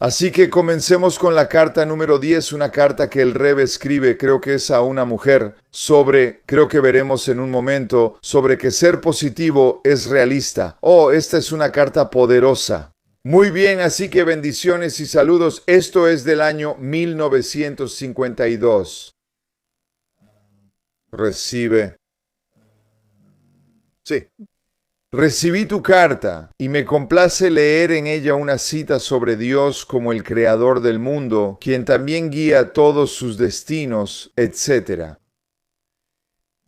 Así que comencemos con la carta número 10, una carta que el Rebbe escribe, creo que es a una mujer, creo que veremos en un momento, sobre que ser positivo es realista. Oh, esta es una carta poderosa. Muy bien, así que bendiciones y saludos. Esto es del año 1952. Recibe. Sí. Recibí tu carta y me complace leer en ella una cita sobre Dios como el creador del mundo, quien también guía todos sus destinos, etc.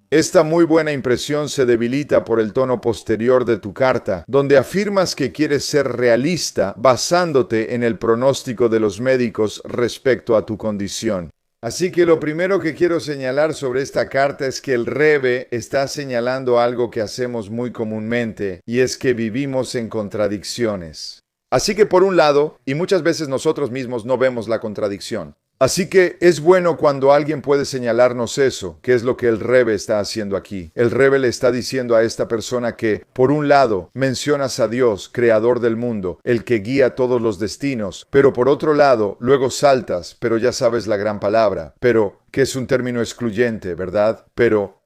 Esta muy buena impresión se debilita por el tono posterior de tu carta, donde afirmas que quieres ser realista basándote en el pronóstico de los médicos respecto a tu condición. Así que lo primero que quiero señalar sobre esta carta es que el Rebbe está señalando algo que hacemos muy comúnmente, y es que vivimos en contradicciones. Así que por un lado, y muchas veces nosotros mismos no vemos la contradicción. Así que es bueno cuando alguien puede señalarnos eso, que es lo que el Rebbe está haciendo aquí. El Rebbe le está diciendo a esta persona que, por un lado, mencionas a Dios, creador del mundo, el que guía todos los destinos, pero por otro lado, luego saltas, pero ya sabes la gran palabra, pero, que es un término excluyente, ¿verdad? Pero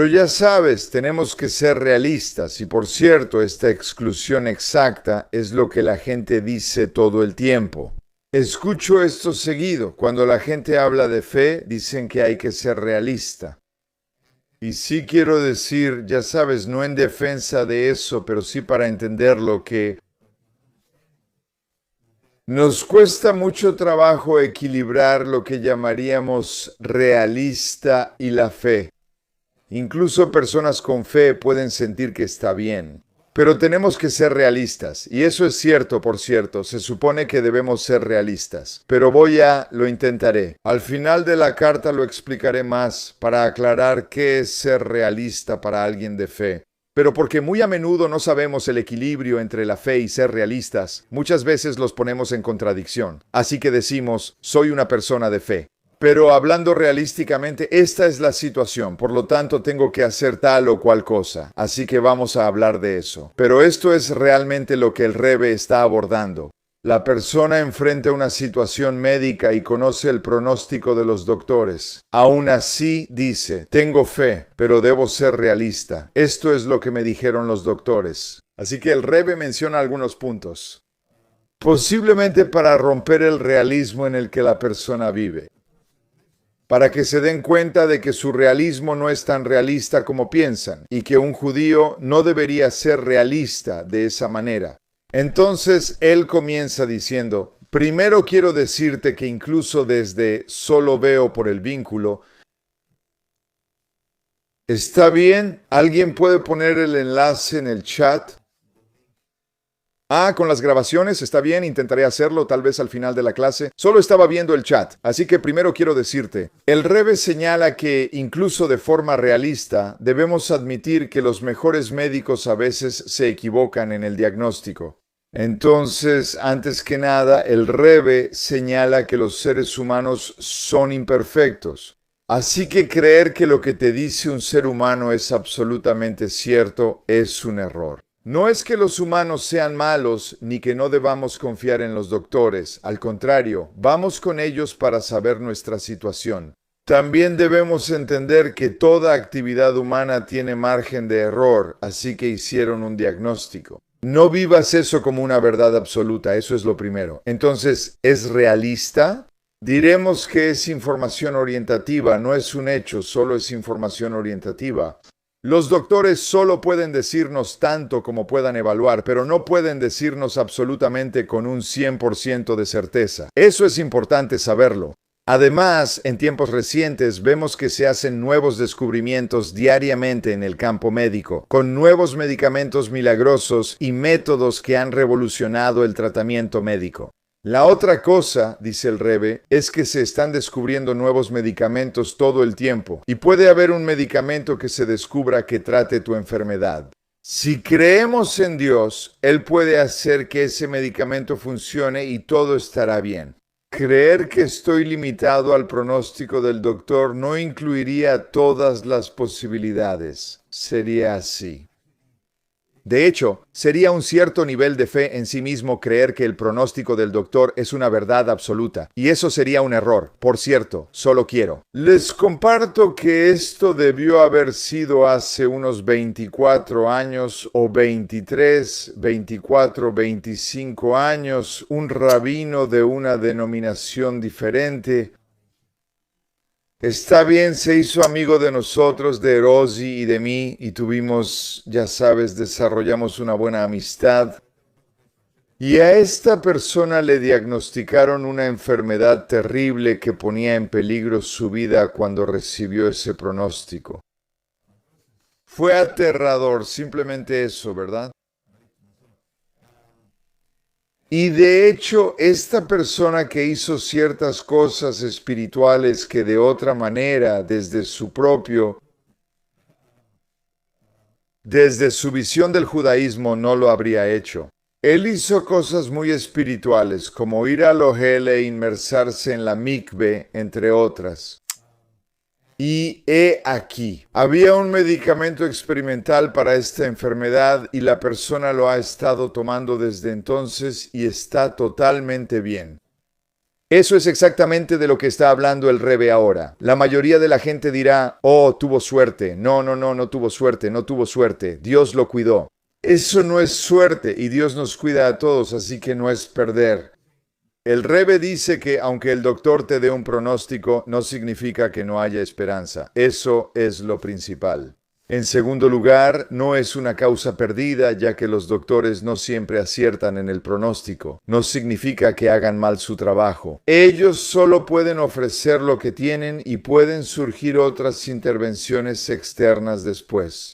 ya sabes, tenemos que ser realistas y por cierto, esta exclusión exacta es lo que la gente dice todo el tiempo. Escucho esto seguido. Cuando la gente habla de fe, dicen que hay que ser realista. Y sí quiero decir, ya sabes, no en defensa de eso, pero sí para entenderlo, que nos cuesta mucho trabajo equilibrar lo que llamaríamos realista y la fe. Incluso personas con fe pueden sentir que está bien. Pero tenemos que ser realistas. Y eso es cierto, por cierto. Se supone que debemos ser realistas. Pero lo intentaré. Al final de la carta lo explicaré más para aclarar qué es ser realista para alguien de fe. Pero porque muy a menudo no sabemos el equilibrio entre la fe y ser realistas, muchas veces los ponemos en contradicción. Así que decimos, soy una persona de fe. Pero hablando realísticamente, esta es la situación, por lo tanto tengo que hacer tal o cual cosa, así que vamos a hablar de eso. Pero esto es realmente lo que el Rebbe está abordando. La persona enfrenta una situación médica y conoce el pronóstico de los doctores. Aún así dice, tengo fe, pero debo ser realista. Esto es lo que me dijeron los doctores. Así que el Rebbe menciona algunos puntos. Posiblemente para romper el realismo en el que la persona vive. Para que se den cuenta de que su realismo no es tan realista como piensan y que un judío no debería ser realista de esa manera. Entonces él comienza diciendo, primero quiero decirte que incluso desde solo veo por el vínculo, ¿está bien? ¿Alguien puede poner el enlace en el chat? Con las grabaciones, está bien, intentaré hacerlo tal vez al final de la clase. Solo estaba viendo el chat, así que primero quiero decirte, el Rebbe señala que incluso de forma realista debemos admitir que los mejores médicos a veces se equivocan en el diagnóstico. Entonces, antes que nada, el Rebbe señala que los seres humanos son imperfectos. Así que creer que lo que te dice un ser humano es absolutamente cierto es un error. No es que los humanos sean malos ni que no debamos confiar en los doctores. Al contrario, vamos con ellos para saber nuestra situación. También debemos entender que toda actividad humana tiene margen de error, así que hicieron un diagnóstico. No vivas eso como una verdad absoluta, eso es lo primero. Entonces, ¿es realista? Diremos que es información orientativa, no es un hecho, solo es información orientativa. Los doctores solo pueden decirnos tanto como puedan evaluar, pero no pueden decirnos absolutamente con un 100% de certeza. Eso es importante saberlo. Además, en tiempos recientes vemos que se hacen nuevos descubrimientos diariamente en el campo médico, con nuevos medicamentos milagrosos y métodos que han revolucionado el tratamiento médico. La otra cosa, dice el Rebbe, es que se están descubriendo nuevos medicamentos todo el tiempo y puede haber un medicamento que se descubra que trate tu enfermedad. Si creemos en Dios, Él puede hacer que ese medicamento funcione y todo estará bien. Creer que estoy limitado al pronóstico del doctor no incluiría todas las posibilidades. Sería así. De hecho, sería un cierto nivel de fe en sí mismo creer que el pronóstico del doctor es una verdad absoluta, y eso sería un error. Por cierto, solo quiero. Les comparto que esto debió haber sido hace unos 24 años o 23, 24, 25 años, un rabino de una denominación diferente. Está bien, se hizo amigo de nosotros, de Rosie y de mí, y tuvimos, ya sabes, desarrollamos una buena amistad. Y a esta persona le diagnosticaron una enfermedad terrible que ponía en peligro su vida cuando recibió ese pronóstico. Fue aterrador, simplemente eso, ¿verdad? Y de hecho, esta persona que hizo ciertas cosas espirituales que de otra manera, desde su visión del judaísmo, no lo habría hecho. Él hizo cosas muy espirituales, como ir al Ohel e inmersarse en la mikve, entre otras. Y he aquí, había un medicamento experimental para esta enfermedad y la persona lo ha estado tomando desde entonces y está totalmente bien. Eso es exactamente de lo que está hablando el Rebbe ahora. La mayoría de la gente dirá, oh, tuvo suerte. No tuvo suerte, no tuvo suerte. Dios lo cuidó. Eso no es suerte y Dios nos cuida a todos, así que no es perder. El Rebbe dice que aunque el doctor te dé un pronóstico, no significa que no haya esperanza. Eso es lo principal. En segundo lugar, no es una causa perdida, ya que los doctores no siempre aciertan en el pronóstico. No significa que hagan mal su trabajo. Ellos solo pueden ofrecer lo que tienen y pueden surgir otras intervenciones externas después.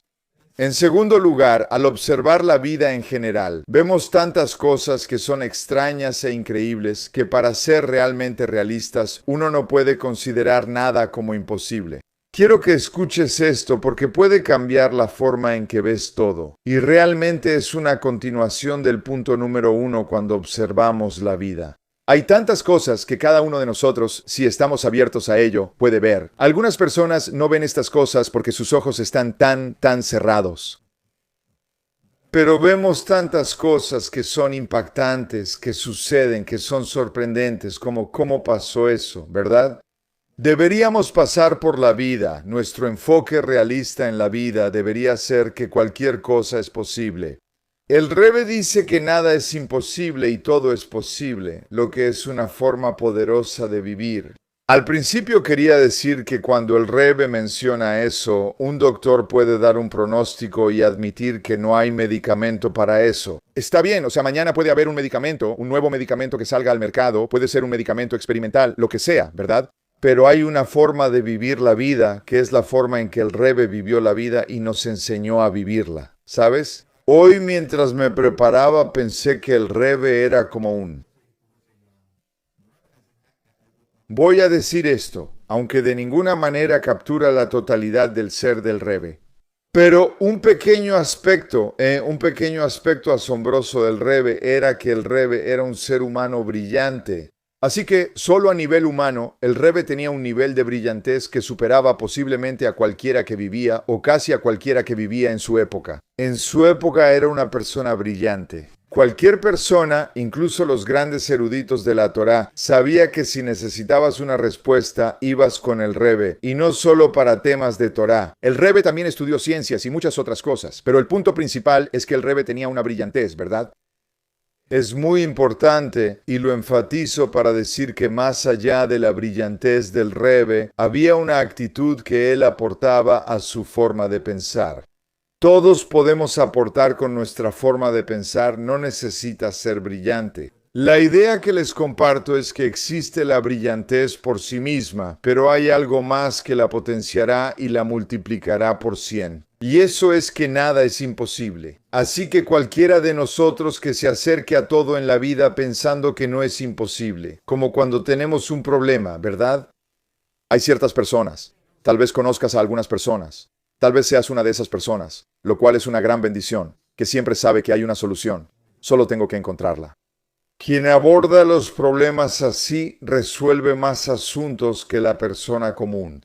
En segundo lugar, al observar la vida en general, vemos tantas cosas que son extrañas e increíbles que para ser realmente realistas, uno no puede considerar nada como imposible. Quiero que escuches esto porque puede cambiar la forma en que ves todo, y realmente es una continuación del punto número 1 cuando observamos la vida. Hay tantas cosas que cada uno de nosotros, si estamos abiertos a ello, puede ver. Algunas personas no ven estas cosas porque sus ojos están tan cerrados. Pero vemos tantas cosas que son impactantes, que suceden, que son sorprendentes, como cómo pasó eso, ¿verdad? Deberíamos pasar por la vida. Nuestro enfoque realista en la vida debería ser que cualquier cosa es posible. El Rebbe dice que nada es imposible y todo es posible, lo que es una forma poderosa de vivir. Al principio quería decir que cuando el Rebbe menciona eso, un doctor puede dar un pronóstico y admitir que no hay medicamento para eso. Está bien, mañana puede haber un medicamento, un nuevo medicamento que salga al mercado, puede ser un medicamento experimental, lo que sea, ¿verdad? Pero hay una forma de vivir la vida, que es la forma en que el Rebbe vivió la vida y nos enseñó a vivirla, ¿sabes? Hoy mientras me preparaba pensé que el Rebbe era como un... Voy a decir esto, aunque de ninguna manera captura la totalidad del ser del Rebbe. Pero un pequeño aspecto asombroso del Rebbe era que el Rebbe era un ser humano brillante. Así que, solo a nivel humano, el Rebbe tenía un nivel de brillantez que superaba posiblemente a cualquiera que vivía, o casi a cualquiera que vivía en su época. En su época era una persona brillante. Cualquier persona, incluso los grandes eruditos de la Torá, sabía que si necesitabas una respuesta, ibas con el Rebbe, y no solo para temas de Torá. El Rebbe también estudió ciencias y muchas otras cosas, pero el punto principal es que el Rebbe tenía una brillantez, ¿verdad? Es muy importante, y lo enfatizo para decir que más allá de la brillantez del Rebbe, había una actitud que él aportaba a su forma de pensar. Todos podemos aportar con nuestra forma de pensar, no necesita ser brillante. La idea que les comparto es que existe la brillantez por sí misma, pero hay algo más que la potenciará y la multiplicará por 100. Y eso es que nada es imposible. Así que cualquiera de nosotros que se acerque a todo en la vida pensando que no es imposible, como cuando tenemos un problema, ¿verdad? Hay ciertas personas, tal vez conozcas a algunas personas, tal vez seas una de esas personas, lo cual es una gran bendición, que siempre sabe que hay una solución, solo tengo que encontrarla. Quien aborda los problemas así resuelve más asuntos que la persona común.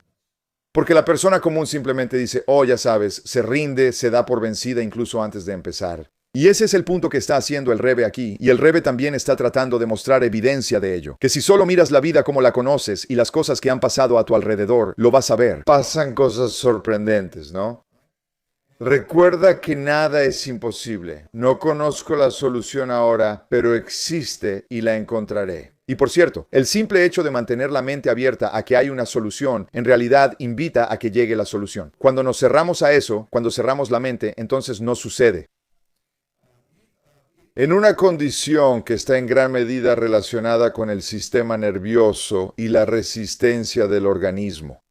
Porque la persona común simplemente dice, oh, ya sabes, se rinde, se da por vencida incluso antes de empezar. Y ese es el punto que está haciendo el Rebbe aquí, y el Rebbe también está tratando de mostrar evidencia de ello. Que si solo miras la vida como la conoces y las cosas que han pasado a tu alrededor, lo vas a ver. Pasan cosas sorprendentes, ¿no? Recuerda que nada es imposible. No conozco la solución ahora, pero existe y la encontraré. Y por cierto, el simple hecho de mantener la mente abierta a que hay una solución, en realidad invita a que llegue la solución. Cuando nos cerramos a eso, cuando cerramos la mente, entonces no sucede. En una condición que está en gran medida relacionada con el sistema nervioso y la resistencia del organismo.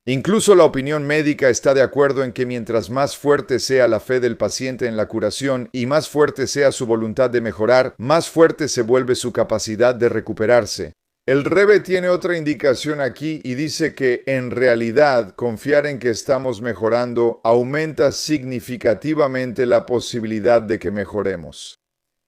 Incluso la opinión médica está de acuerdo en que mientras más fuerte sea la fe del paciente en la curación y más fuerte sea su voluntad de mejorar, más fuerte se vuelve su capacidad de recuperarse. El Rebbe tiene otra indicación aquí y dice que en realidad confiar en que estamos mejorando aumenta significativamente la posibilidad de que mejoremos.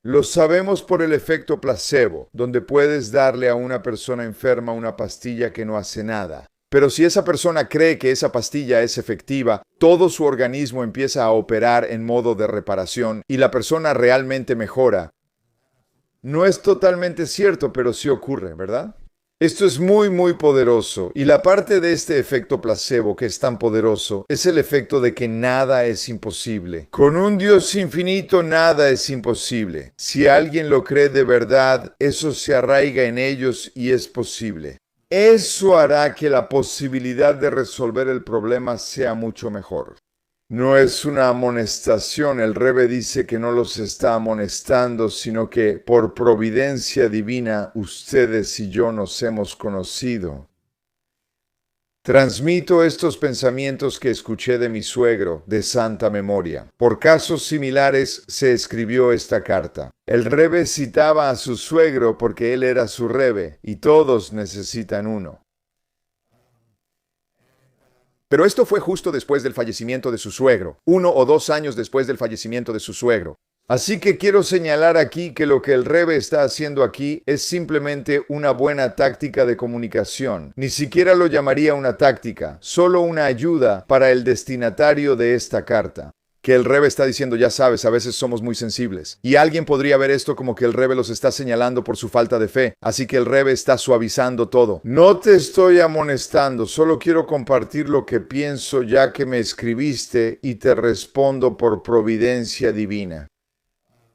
Lo sabemos por el efecto placebo, donde puedes darle a una persona enferma una pastilla que no hace nada. Pero si esa persona cree que esa pastilla es efectiva, todo su organismo empieza a operar en modo de reparación y la persona realmente mejora. No es totalmente cierto, pero sí ocurre, ¿verdad? Esto es muy poderoso, y la parte de este efecto placebo que es tan poderoso es el efecto de que nada es imposible. Con un Dios infinito nada es imposible. Si alguien lo cree de verdad, eso se arraiga en ellos y es posible. Eso hará que la posibilidad de resolver el problema sea mucho mejor. No es una amonestación, el Rebbe dice que no los está amonestando, sino que por providencia divina ustedes y yo nos hemos conocido. Transmito estos pensamientos que escuché de mi suegro, de santa memoria. Por casos similares se escribió esta carta. El Rebbe citaba a su suegro porque él era su Rebbe, y todos necesitan uno. Pero esto fue justo después del fallecimiento de su suegro, 1 o 2 años después del fallecimiento de su suegro. Así que quiero señalar aquí que lo que el Rebbe está haciendo aquí es simplemente una buena táctica de comunicación. Ni siquiera lo llamaría una táctica, solo una ayuda para el destinatario de esta carta. Que el Rebbe está diciendo, ya sabes, a veces somos muy sensibles. Y alguien podría ver esto como que el Rebbe los está señalando por su falta de fe. Así que el Rebbe está suavizando todo. No te estoy amonestando, solo quiero compartir lo que pienso ya que me escribiste y te respondo por providencia divina.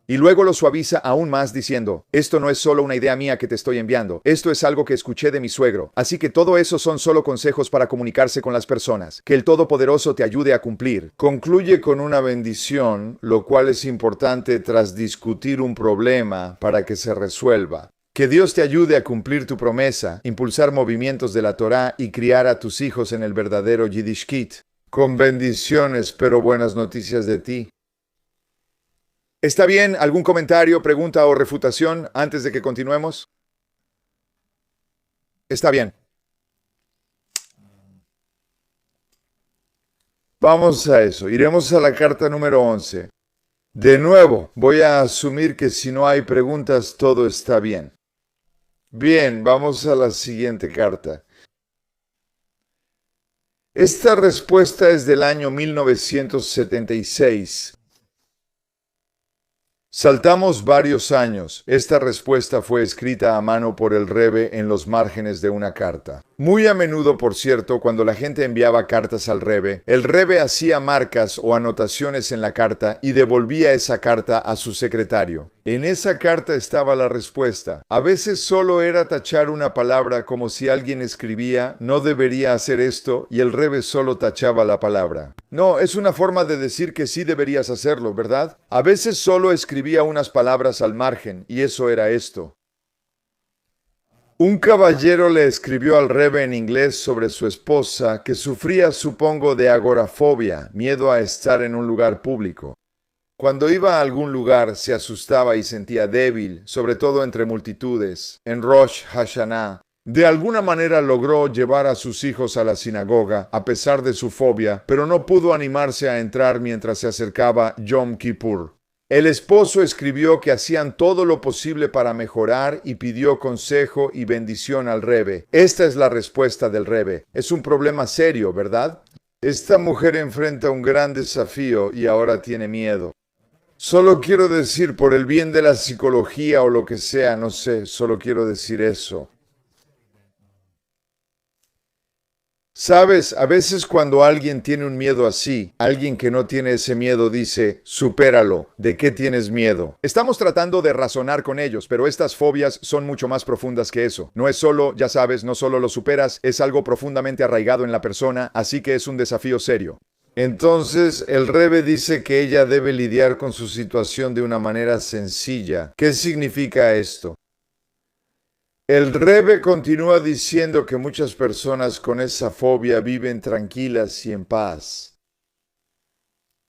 Y luego lo suaviza aún más diciendo, esto no es solo una idea mía que te estoy enviando, esto es algo que escuché de mi suegro, así que todo eso son solo consejos para comunicarse con las personas, que el Todopoderoso te ayude a cumplir. Concluye con una bendición, lo cual es importante tras discutir un problema para que se resuelva. Que Dios te ayude a cumplir tu promesa, impulsar movimientos de la Torá y criar a tus hijos en el verdadero Yiddishkeit. Con bendiciones, pero buenas noticias de ti. ¿Está bien? ¿Algún comentario, pregunta o refutación antes de que continuemos? Está bien. Vamos a eso. Iremos a la carta número 11. De nuevo, voy a asumir que si no hay preguntas, todo está bien. Bien, vamos a la siguiente carta. Esta respuesta es del año 1976. Saltamos varios años. Esta respuesta fue escrita a mano por el Rebbe en los márgenes de una carta. Muy a menudo, por cierto, cuando la gente enviaba cartas al Rebbe, el Rebbe hacía marcas o anotaciones en la carta y devolvía esa carta a su secretario. En esa carta estaba la respuesta. A veces solo era tachar una palabra como si alguien escribía, no debería hacer esto, y el Rebbe solo tachaba la palabra. No, es una forma de decir que sí deberías hacerlo, ¿verdad? A veces solo escribía unas palabras al margen, y eso era esto. Un caballero le escribió al Rebbe en inglés sobre su esposa que sufría, supongo, de agorafobia, miedo a estar en un lugar público. Cuando iba a algún lugar se asustaba y sentía débil, sobre todo entre multitudes. En Rosh Hashanah, de alguna manera logró llevar a sus hijos a la sinagoga, a pesar de su fobia, pero no pudo animarse a entrar mientras se acercaba Yom Kippur. El esposo escribió que hacían todo lo posible para mejorar y pidió consejo y bendición al Rebe. Esta es la respuesta del Rebe. Es un problema serio, ¿verdad? Esta mujer enfrenta un gran desafío y ahora tiene miedo. Solo quiero decir, por el bien de la psicología o lo que sea, no sé, solo quiero decir eso. Sabes, a veces cuando alguien tiene un miedo así, alguien que no tiene ese miedo dice, supéralo, ¿de qué tienes miedo? Estamos tratando de razonar con ellos, pero estas fobias son mucho más profundas que eso. No es solo, ya sabes, no solo lo superas, es algo profundamente arraigado en la persona, así que es un desafío serio. Entonces, el Rebe dice que ella debe lidiar con su situación de una manera sencilla. ¿Qué significa esto? El Rebe continúa diciendo que muchas personas con esa fobia viven tranquilas y en paz.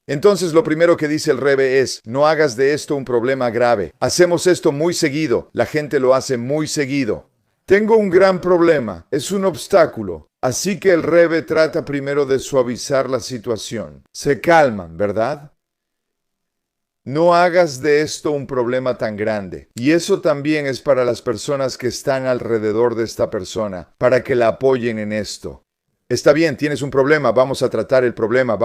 Entonces lo primero que dice el Rebe es, no hagas de esto un problema grave. Hacemos esto muy seguido, la gente lo hace muy seguido. Tengo un gran problema, es un obstáculo. Así que el Rebe trata primero de suavizar la situación. Se calman, ¿verdad? No hagas de esto un problema tan grande. Y eso también es para las personas que están alrededor de esta persona, para que la apoyen en esto. Está bien, tienes un problema, vamos a tratar el problema,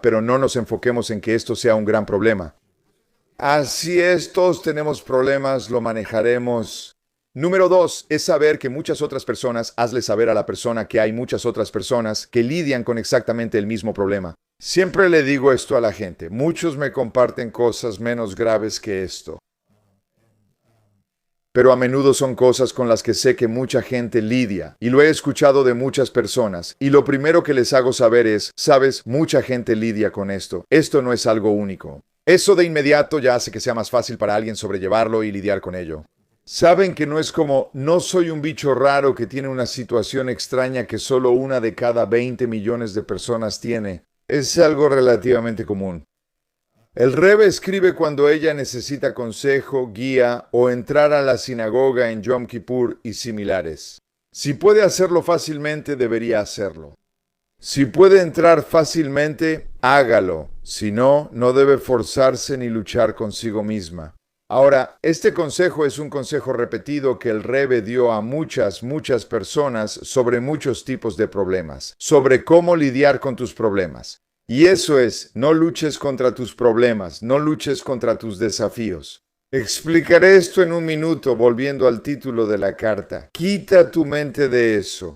pero no nos enfoquemos en que esto sea un gran problema. Así es, todos tenemos problemas, lo manejaremos. Número 2 es saber que muchas otras personas, hazle saber a la persona que hay muchas otras personas que lidian con exactamente el mismo problema. Siempre le digo esto a la gente, muchos me comparten cosas menos graves que esto. Pero a menudo son cosas con las que sé que mucha gente lidia, y lo he escuchado de muchas personas, y lo primero que les hago saber es, sabes, mucha gente lidia con esto. Esto no es algo único. Eso de inmediato ya hace que sea más fácil para alguien sobrellevarlo y lidiar con ello. Saben que no es como, no soy un bicho raro que tiene una situación extraña que solo una de cada 20 millones de personas tiene. Es algo relativamente común. El Rebe escribe cuando ella necesita consejo, guía o entrar a la sinagoga en Yom Kippur y similares. Si puede hacerlo fácilmente, debería hacerlo. Si puede entrar fácilmente, hágalo. Si no, no debe forzarse ni luchar consigo misma. Ahora, este consejo es un consejo repetido que el Rebe dio a muchas personas sobre muchos tipos de problemas, sobre cómo lidiar con tus problemas. Y eso es, no luches contra tus problemas, no luches contra tus desafíos. Explicaré esto en un minuto volviendo al título de la carta. Quita tu mente de eso.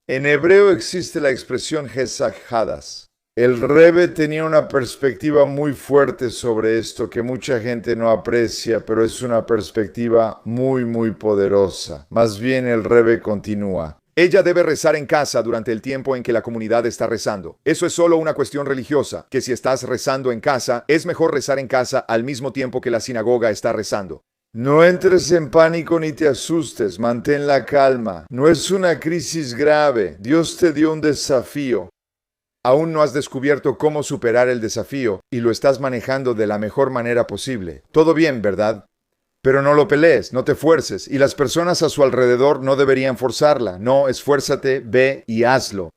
En hebreo existe la expresión Hesach Hadas. El Rebe tenía una perspectiva muy fuerte sobre esto que mucha gente no aprecia, pero es una perspectiva muy poderosa. Más bien el Rebe continúa. Ella debe rezar en casa durante el tiempo en que la comunidad está rezando. Eso es solo una cuestión religiosa, que si estás rezando en casa, es mejor rezar en casa al mismo tiempo que la sinagoga está rezando. No entres en pánico ni te asustes, mantén la calma. No es una crisis grave, Dios te dio un desafío. Aún no has descubierto cómo superar el desafío y lo estás manejando de la mejor manera posible. Todo bien, ¿verdad? Pero no lo pelees, no te fuerces, y las personas a su alrededor no deberían forzarla. No, esfuérzate, ve y hazlo.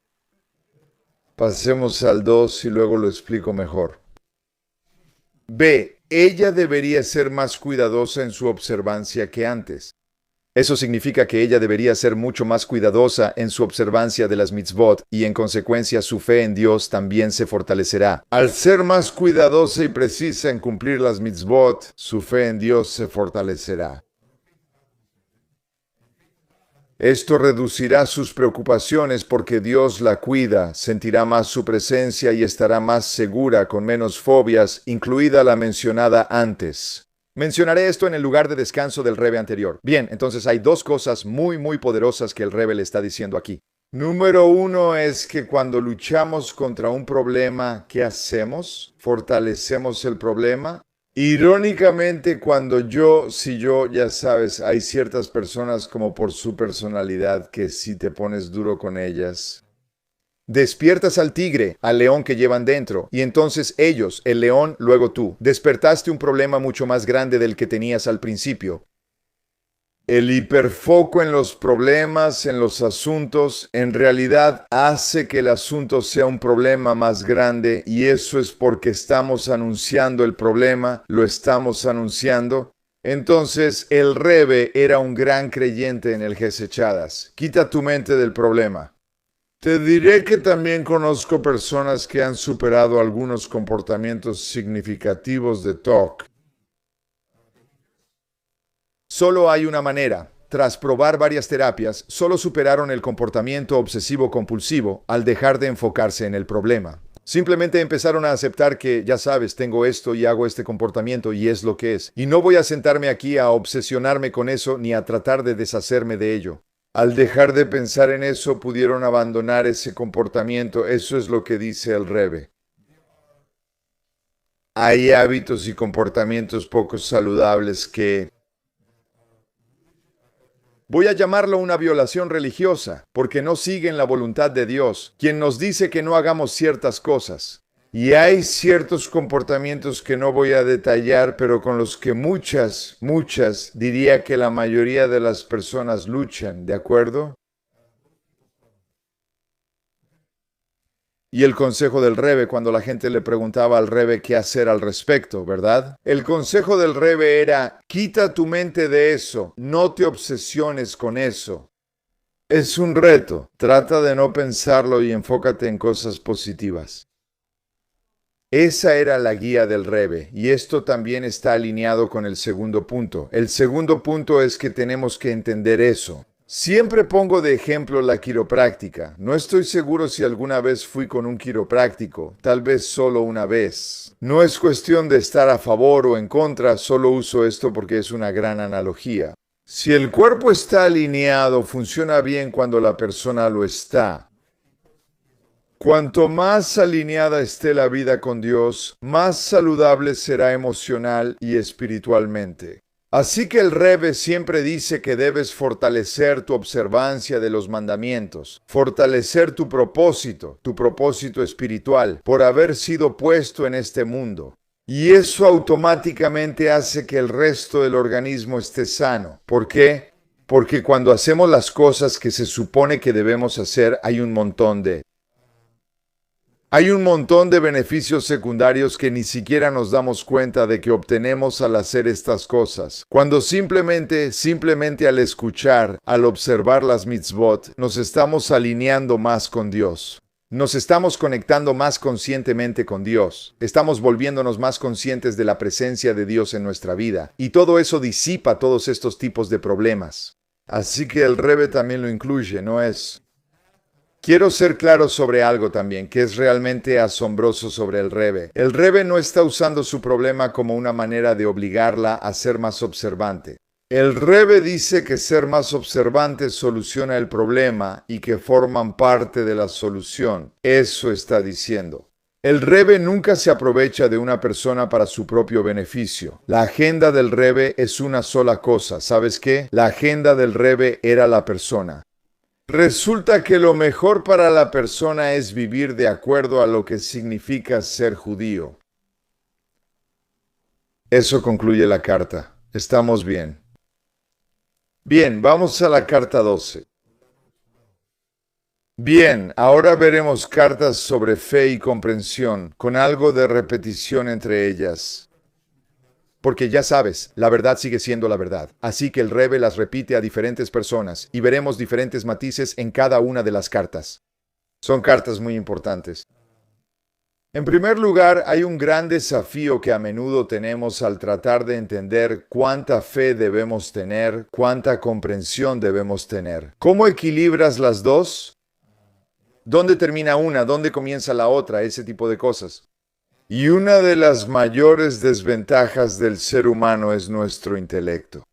Pasemos al 2 y luego lo explico mejor. B. Ella debería ser más cuidadosa en su observancia que antes. Eso significa que ella debería ser mucho más cuidadosa en su observancia de las mitzvot y en consecuencia su fe en Dios también se fortalecerá. Al ser más cuidadosa y precisa en cumplir las mitzvot, su fe en Dios se fortalecerá. Esto reducirá sus preocupaciones porque Dios la cuida, sentirá más su presencia y estará más segura con menos fobias, incluida la mencionada antes. Mencionaré esto en el lugar de descanso del Rebe anterior. Bien, entonces hay dos cosas muy poderosas que el Rebe le está diciendo aquí. Número 1 es que cuando luchamos contra un problema, ¿qué hacemos? Fortalecemos el problema. Irónicamente, ya sabes, hay ciertas personas como por su personalidad que si te pones duro con ellas, despiertas al tigre, al león que llevan dentro, y entonces ellos, el león, luego tú, despertaste un problema mucho más grande del que tenías al principio. El hiperfoco en los problemas, en los asuntos, en realidad hace que el asunto sea un problema más grande, y eso es porque estamos anunciando el problema, lo estamos anunciando. Entonces, el Rebe era un gran creyente en el Hesechadas. Quita tu mente del problema. Te diré que también conozco personas que han superado algunos comportamientos significativos de TOC. Solo hay una manera. Tras probar varias terapias, solo superaron el comportamiento obsesivo-compulsivo al dejar de enfocarse en el problema. Simplemente empezaron a aceptar que, ya sabes, tengo esto y hago este comportamiento y es lo que es. Y no voy a sentarme aquí a obsesionarme con eso ni a tratar de deshacerme de ello. Al dejar de pensar en eso, pudieron abandonar ese comportamiento. Eso es lo que dice el Rebe. Hay hábitos y comportamientos poco saludables que... voy a llamarlo una violación religiosa, porque no siguen la voluntad de Dios, quien nos dice que no hagamos ciertas cosas. Y hay ciertos comportamientos que no voy a detallar, pero con los que muchas, diría que la mayoría de las personas luchan, ¿de acuerdo? Y el consejo del Rebe cuando la gente le preguntaba al Rebe qué hacer al respecto, ¿verdad? El consejo del Rebe era, quita tu mente de eso, no te obsesiones con eso. Es un reto, trata de no pensarlo y enfócate en cosas positivas. Esa era la guía del Rebe, y esto también está alineado con el segundo punto. El segundo punto es que tenemos que entender eso. Siempre pongo de ejemplo la quiropráctica. No estoy seguro si alguna vez fui con un quiropráctico, tal vez solo una vez. No es cuestión de estar a favor o en contra, solo uso esto porque es una gran analogía. Si el cuerpo está alineado, funciona bien cuando la persona lo está. Cuanto más alineada esté la vida con Dios, más saludable será emocional y espiritualmente. Así que el Rebe siempre dice que debes fortalecer tu observancia de los mandamientos, fortalecer tu propósito espiritual, por haber sido puesto en este mundo. Y eso automáticamente hace que el resto del organismo esté sano. ¿Por qué? Porque cuando hacemos las cosas que se supone que debemos hacer, hay un montón de beneficios secundarios que ni siquiera nos damos cuenta de que obtenemos al hacer estas cosas. Cuando simplemente al escuchar, al observar las mitzvot, nos estamos alineando más con Dios. Nos estamos conectando más conscientemente con Dios. Estamos volviéndonos más conscientes de la presencia de Dios en nuestra vida. Y todo eso disipa todos estos tipos de problemas. Así que el Rebe también lo incluye, ¿no es? Quiero ser claro sobre algo también, que es realmente asombroso sobre el Rebe. El Rebe no está usando su problema como una manera de obligarla a ser más observante. El Rebe dice que ser más observante soluciona el problema y que forman parte de la solución. Eso está diciendo. El Rebe nunca se aprovecha de una persona para su propio beneficio. La agenda del Rebe es una sola cosa. ¿Sabes qué? La agenda del Rebe era la persona. Resulta que lo mejor para la persona es vivir de acuerdo a lo que significa ser judío. Eso concluye la carta. Estamos bien. Bien, vamos a la carta 12. Bien, ahora veremos cartas sobre fe y comprensión, con algo de repetición entre ellas. Porque ya sabes, la verdad sigue siendo la verdad. Así que el Rebe las repite a diferentes personas y veremos diferentes matices en cada una de las cartas. Son cartas muy importantes. En primer lugar, hay un gran desafío que a menudo tenemos al tratar de entender cuánta fe debemos tener, cuánta comprensión debemos tener. ¿Cómo equilibras las dos? ¿Dónde termina una? ¿Dónde comienza la otra? Ese tipo de cosas. Y una de las mayores desventajas del ser humano es nuestro intelecto.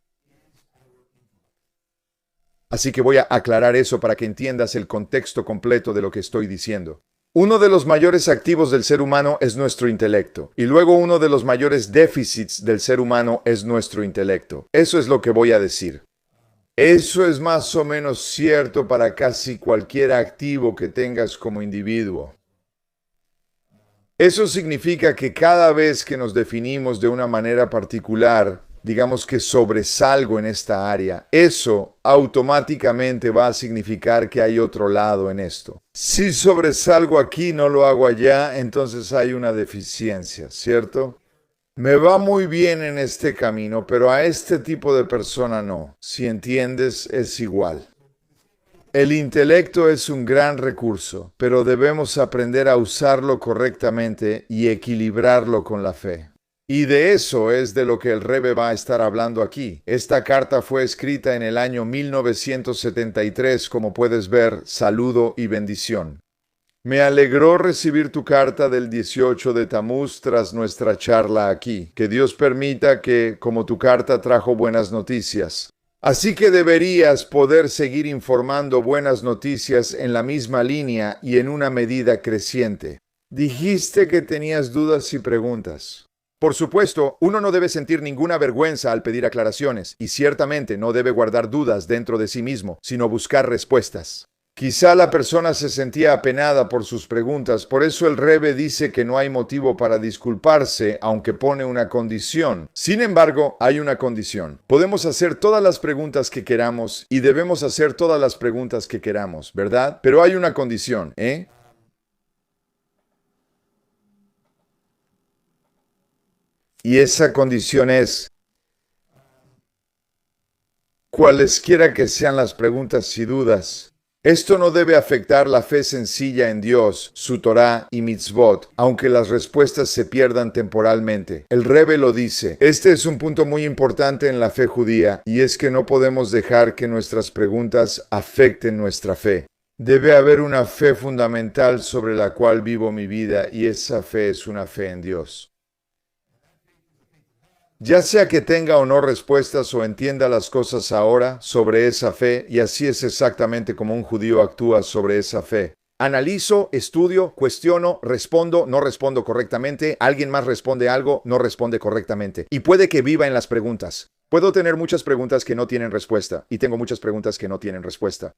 Así que voy a aclarar eso para que entiendas el contexto completo de lo que estoy diciendo. Uno de los mayores activos del ser humano es nuestro intelecto. Y luego uno de los mayores déficits del ser humano es nuestro intelecto. Eso es lo que voy a decir. Eso es más o menos cierto para casi cualquier activo que tengas como individuo. Eso significa que cada vez que nos definimos de una manera particular, digamos que sobresalgo en esta área, eso automáticamente va a significar que hay otro lado en esto. Si sobresalgo aquí, no lo hago allá, entonces hay una deficiencia, ¿cierto? Me va muy bien en este camino, pero a este tipo de persona no. Si entiendes, es igual. El intelecto es un gran recurso, pero debemos aprender a usarlo correctamente y equilibrarlo con la fe. Y de eso es de lo que el Rebbe va a estar hablando aquí. Esta carta fue escrita en el año 1973, como puedes ver, saludo y bendición. Me alegró recibir tu carta del 18 de Tamuz tras nuestra charla aquí. Que Dios permita que, como tu carta trajo buenas noticias, así que deberías poder seguir informando buenas noticias en la misma línea y en una medida creciente. Dijiste que tenías dudas y preguntas. Por supuesto, uno no debe sentir ninguna vergüenza al pedir aclaraciones y ciertamente no debe guardar dudas dentro de sí mismo, sino buscar respuestas. Quizá la persona se sentía apenada por sus preguntas, por eso el Rebbe dice que no hay motivo para disculparse, aunque pone una condición. Sin embargo, hay una condición. Podemos hacer todas las preguntas que queramos y debemos hacer todas las preguntas que queramos, ¿verdad? Pero hay una condición, ¿eh? Y esa condición es, cualesquiera que sean las preguntas y dudas, esto no debe afectar la fe sencilla en Dios, su Torá y mitzvot, aunque las respuestas se pierdan temporalmente. El Rebbe lo dice. Este es un punto muy importante en la fe judía, y es que no podemos dejar que nuestras preguntas afecten nuestra fe. Debe haber una fe fundamental sobre la cual vivo mi vida, y esa fe es una fe en Dios. Ya sea que tenga o no respuestas o entienda las cosas ahora sobre esa fe, y así es exactamente como un judío actúa sobre esa fe. Analizo, estudio, cuestiono, respondo, no respondo correctamente, alguien más responde algo, no responde correctamente. Y puede que viva en las preguntas. Puedo tener muchas preguntas que no tienen respuesta, y tengo muchas preguntas que no tienen respuesta.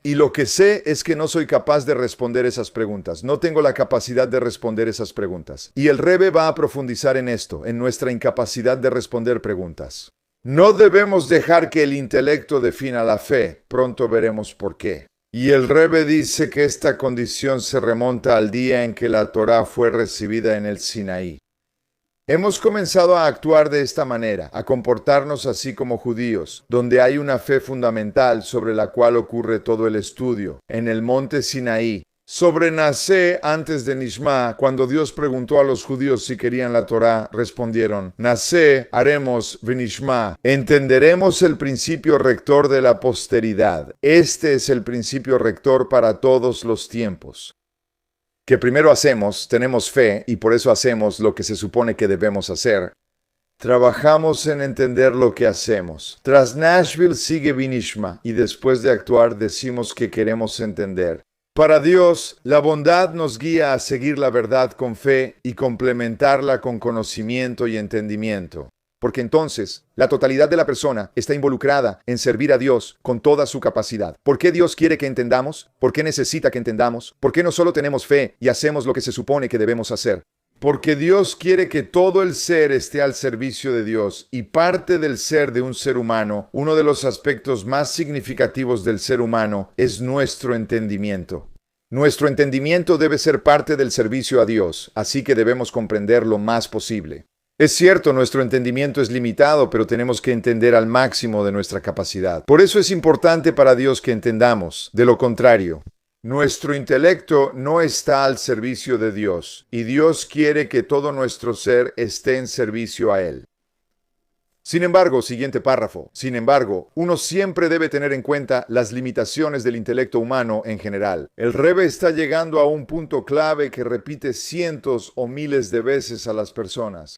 Y lo que sé es que no soy capaz de responder esas preguntas. No tengo la capacidad de responder esas preguntas. Y el Rebbe va a profundizar en esto, en nuestra incapacidad de responder preguntas. No debemos dejar que el intelecto defina la fe. Pronto veremos por qué. Y el Rebbe dice que esta condición se remonta al día en que la Torá fue recibida en el Sinaí. Hemos comenzado a actuar de esta manera, a comportarnos así como judíos, donde hay una fe fundamental sobre la cual ocurre todo el estudio, en el monte Sinaí. Sobre Nacé antes de Nishma, cuando Dios preguntó a los judíos si querían la Torá, respondieron, Nacé, haremos, Venishma. Entenderemos el principio rector de la posteridad. Este es el principio rector para todos los tiempos. Que primero hacemos, tenemos fe y por eso hacemos lo que se supone que debemos hacer. Trabajamos en entender lo que hacemos. Tras Nashville sigue Vinishma y después de actuar decimos que queremos entender. Para Dios, la bondad nos guía a seguir la verdad con fe y complementarla con conocimiento y entendimiento. Porque entonces, la totalidad de la persona está involucrada en servir a Dios con toda su capacidad. ¿Por qué Dios quiere que entendamos? ¿Por qué necesita que entendamos? ¿Por qué no solo tenemos fe y hacemos lo que se supone que debemos hacer? Porque Dios quiere que todo el ser esté al servicio de Dios y parte del ser de un ser humano, uno de los aspectos más significativos del ser humano, es nuestro entendimiento. Nuestro entendimiento debe ser parte del servicio a Dios, así que debemos comprender lo más posible. Es cierto, nuestro entendimiento es limitado, pero tenemos que entender al máximo de nuestra capacidad. Por eso es importante para Dios que entendamos. De lo contrario, nuestro intelecto no está al servicio de Dios, y Dios quiere que todo nuestro ser esté en servicio a Él. Sin embargo, siguiente párrafo, uno siempre debe tener en cuenta las limitaciones del intelecto humano en general. El Rebbe está llegando a un punto clave que repite cientos o miles de veces a las personas.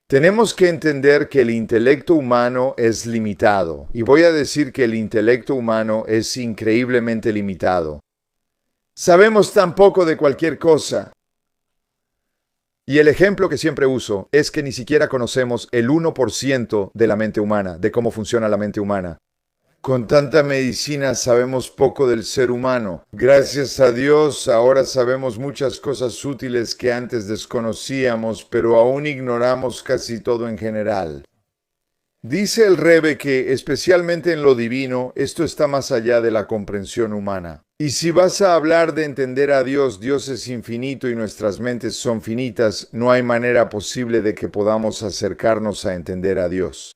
Tenemos que entender que el intelecto humano es limitado, y voy a decir que el intelecto humano es increíblemente limitado. Sabemos tan poco de cualquier cosa. Y el ejemplo que siempre uso es que ni siquiera conocemos el 1% de la mente humana, de cómo funciona la mente humana. Con tanta medicina sabemos poco del ser humano. Gracias a Dios ahora sabemos muchas cosas útiles que antes desconocíamos, pero aún ignoramos casi todo en general. Dice el Rebe que, especialmente en lo divino, esto está más allá de la comprensión humana. Y si vas a hablar de entender a Dios, Dios es infinito y nuestras mentes son finitas, no hay manera posible de que podamos acercarnos a entender a Dios.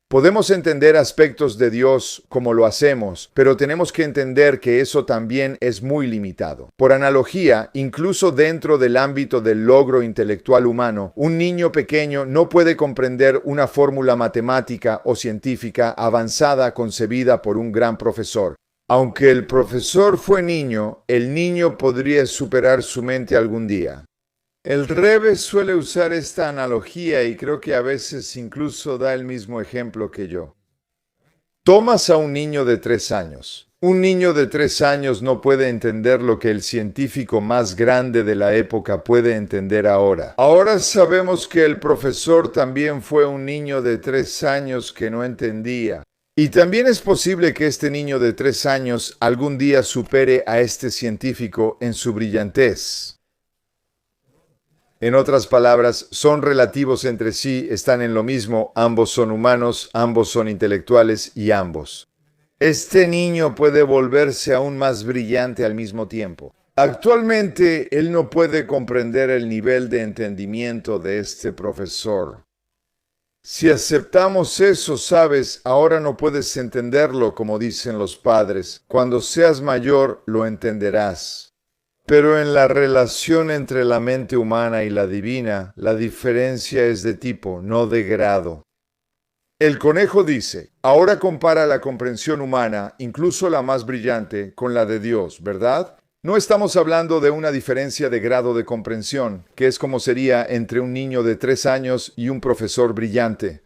Podemos entender aspectos de Dios como lo hacemos, pero tenemos que entender que eso también es muy limitado. Por analogía, incluso dentro del ámbito del logro intelectual humano, un niño pequeño no puede comprender una fórmula matemática o científica avanzada concebida por un gran profesor. Aunque el profesor fue niño, el niño podría superar su mente algún día. El Rebbe suele usar esta analogía y creo que a veces incluso da el mismo ejemplo que yo. Tomas a un niño de 3 años. Un niño de 3 años no puede entender lo que el científico más grande de la época puede entender ahora. Ahora sabemos que el profesor también fue un niño de 3 años que no entendía. Y también es posible que este niño de 3 años algún día supere a este científico en su brillantez. En otras palabras, son relativos entre sí, están en lo mismo, ambos son humanos, ambos son intelectuales y ambos. Este niño puede volverse aún más brillante al mismo tiempo. Actualmente, él no puede comprender el nivel de entendimiento de este profesor. Si aceptamos eso, sabes, ahora no puedes entenderlo como dicen los padres. Cuando seas mayor, lo entenderás. Pero en la relación entre la mente humana y la divina, la diferencia es de tipo, no de grado. El conejo dice, ahora compara la comprensión humana, incluso la más brillante, con la de Dios, ¿verdad? No estamos hablando de una diferencia de grado de comprensión, que es como sería entre un niño de 3 años y un profesor brillante.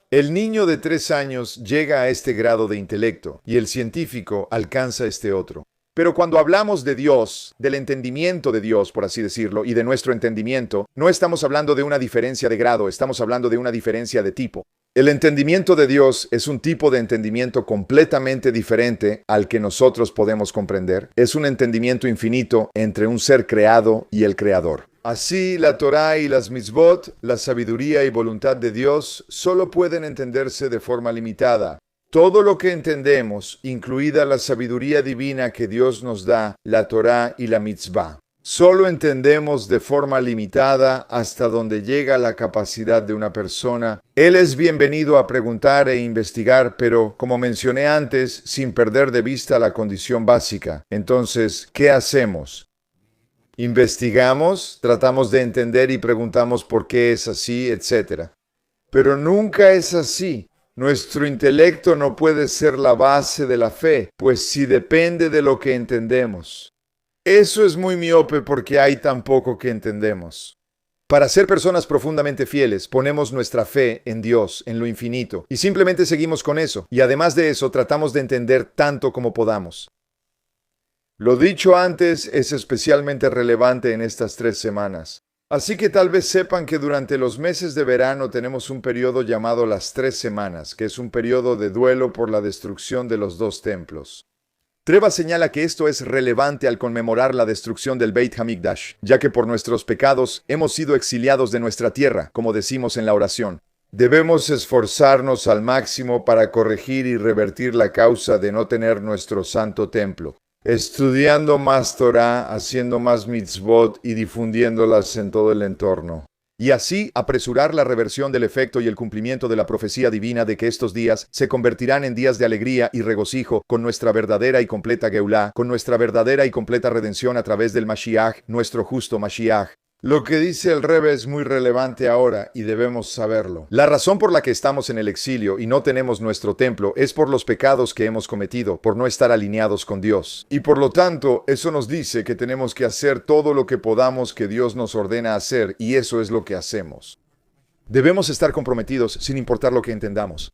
El niño de 3 años llega a este grado de intelecto y el científico alcanza este otro. Pero cuando hablamos de Dios, del entendimiento de Dios, por así decirlo, y de nuestro entendimiento, no estamos hablando de una diferencia de grado, estamos hablando de una diferencia de tipo. El entendimiento de Dios es un tipo de entendimiento completamente diferente al que nosotros podemos comprender. Es un entendimiento infinito entre un ser creado y el Creador. Así, la Torá y las mitzvot, la sabiduría y voluntad de Dios, solo pueden entenderse de forma limitada. Todo lo que entendemos, incluida la sabiduría divina que Dios nos da, la Torá y la mitzvah, solo entendemos de forma limitada hasta donde llega la capacidad de una persona. Él es bienvenido a preguntar e investigar, pero, como mencioné antes, sin perder de vista la condición básica. Entonces, ¿qué hacemos? Investigamos, tratamos de entender y preguntamos por qué es así, etc. Pero nunca es así. Nuestro intelecto no puede ser la base de la fe, pues sí depende de lo que entendemos. Eso es muy miope porque hay tan poco que entendemos. Para ser personas profundamente fieles, ponemos nuestra fe en Dios, en lo infinito, y simplemente seguimos con eso. Y además de eso, tratamos de entender tanto como podamos. Lo dicho antes es especialmente relevante en estas 3 semanas. Así que tal vez sepan que durante los meses de verano tenemos un periodo llamado las 3 semanas, que es un periodo de duelo por la destrucción de los 2 templos. Treva señala que esto es relevante al conmemorar la destrucción del Beit Hamikdash, ya que por nuestros pecados hemos sido exiliados de nuestra tierra, como decimos en la oración. Debemos esforzarnos al máximo para corregir y revertir la causa de no tener nuestro santo templo, estudiando más Torah, haciendo más mitzvot y difundiéndolas en todo el entorno. Y así apresurar la reversión del efecto y el cumplimiento de la profecía divina de que estos días se convertirán en días de alegría y regocijo con nuestra verdadera y completa Geulá, con nuestra verdadera y completa redención a través del Mashiach, nuestro justo Mashiach. Lo que dice el Rebbe es muy relevante ahora y debemos saberlo. La razón por la que estamos en el exilio y no tenemos nuestro templo es por los pecados que hemos cometido, por no estar alineados con Dios. Y por lo tanto, eso nos dice que tenemos que hacer todo lo que podamos que Dios nos ordena hacer, y eso es lo que hacemos. Debemos estar comprometidos sin importar lo que entendamos.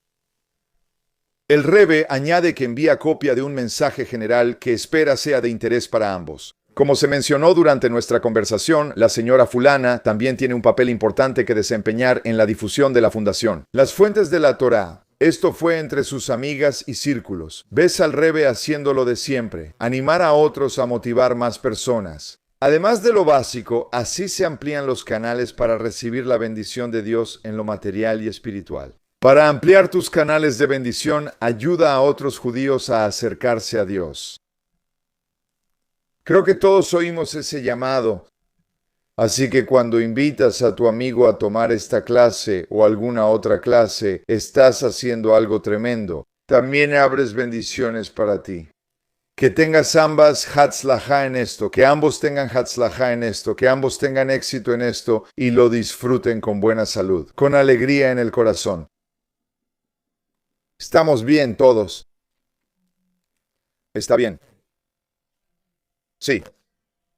El Rebbe añade que envía copia de un mensaje general que espera sea de interés para ambos. Como se mencionó durante nuestra conversación, la señora fulana también tiene un papel importante que desempeñar en la difusión de la fundación. Las fuentes de la Torá. Esto fue entre sus amigas y círculos. Ves al Rebbe haciéndolo de siempre, animar a otros a motivar más personas. Además de lo básico, así se amplían los canales para recibir la bendición de Dios en lo material y espiritual. Para ampliar tus canales de bendición, ayuda a otros judíos a acercarse a Dios. Creo que todos oímos ese llamado. Así que cuando invitas a tu amigo a tomar esta clase o alguna otra clase, estás haciendo algo tremendo. También abres bendiciones para ti. Que tengas ambas Hatzlajá en esto, que ambos tengan Hatzlajá en esto, que ambos tengan éxito en esto y lo disfruten con buena salud, con alegría en el corazón. Estamos bien todos. Está bien. Sí.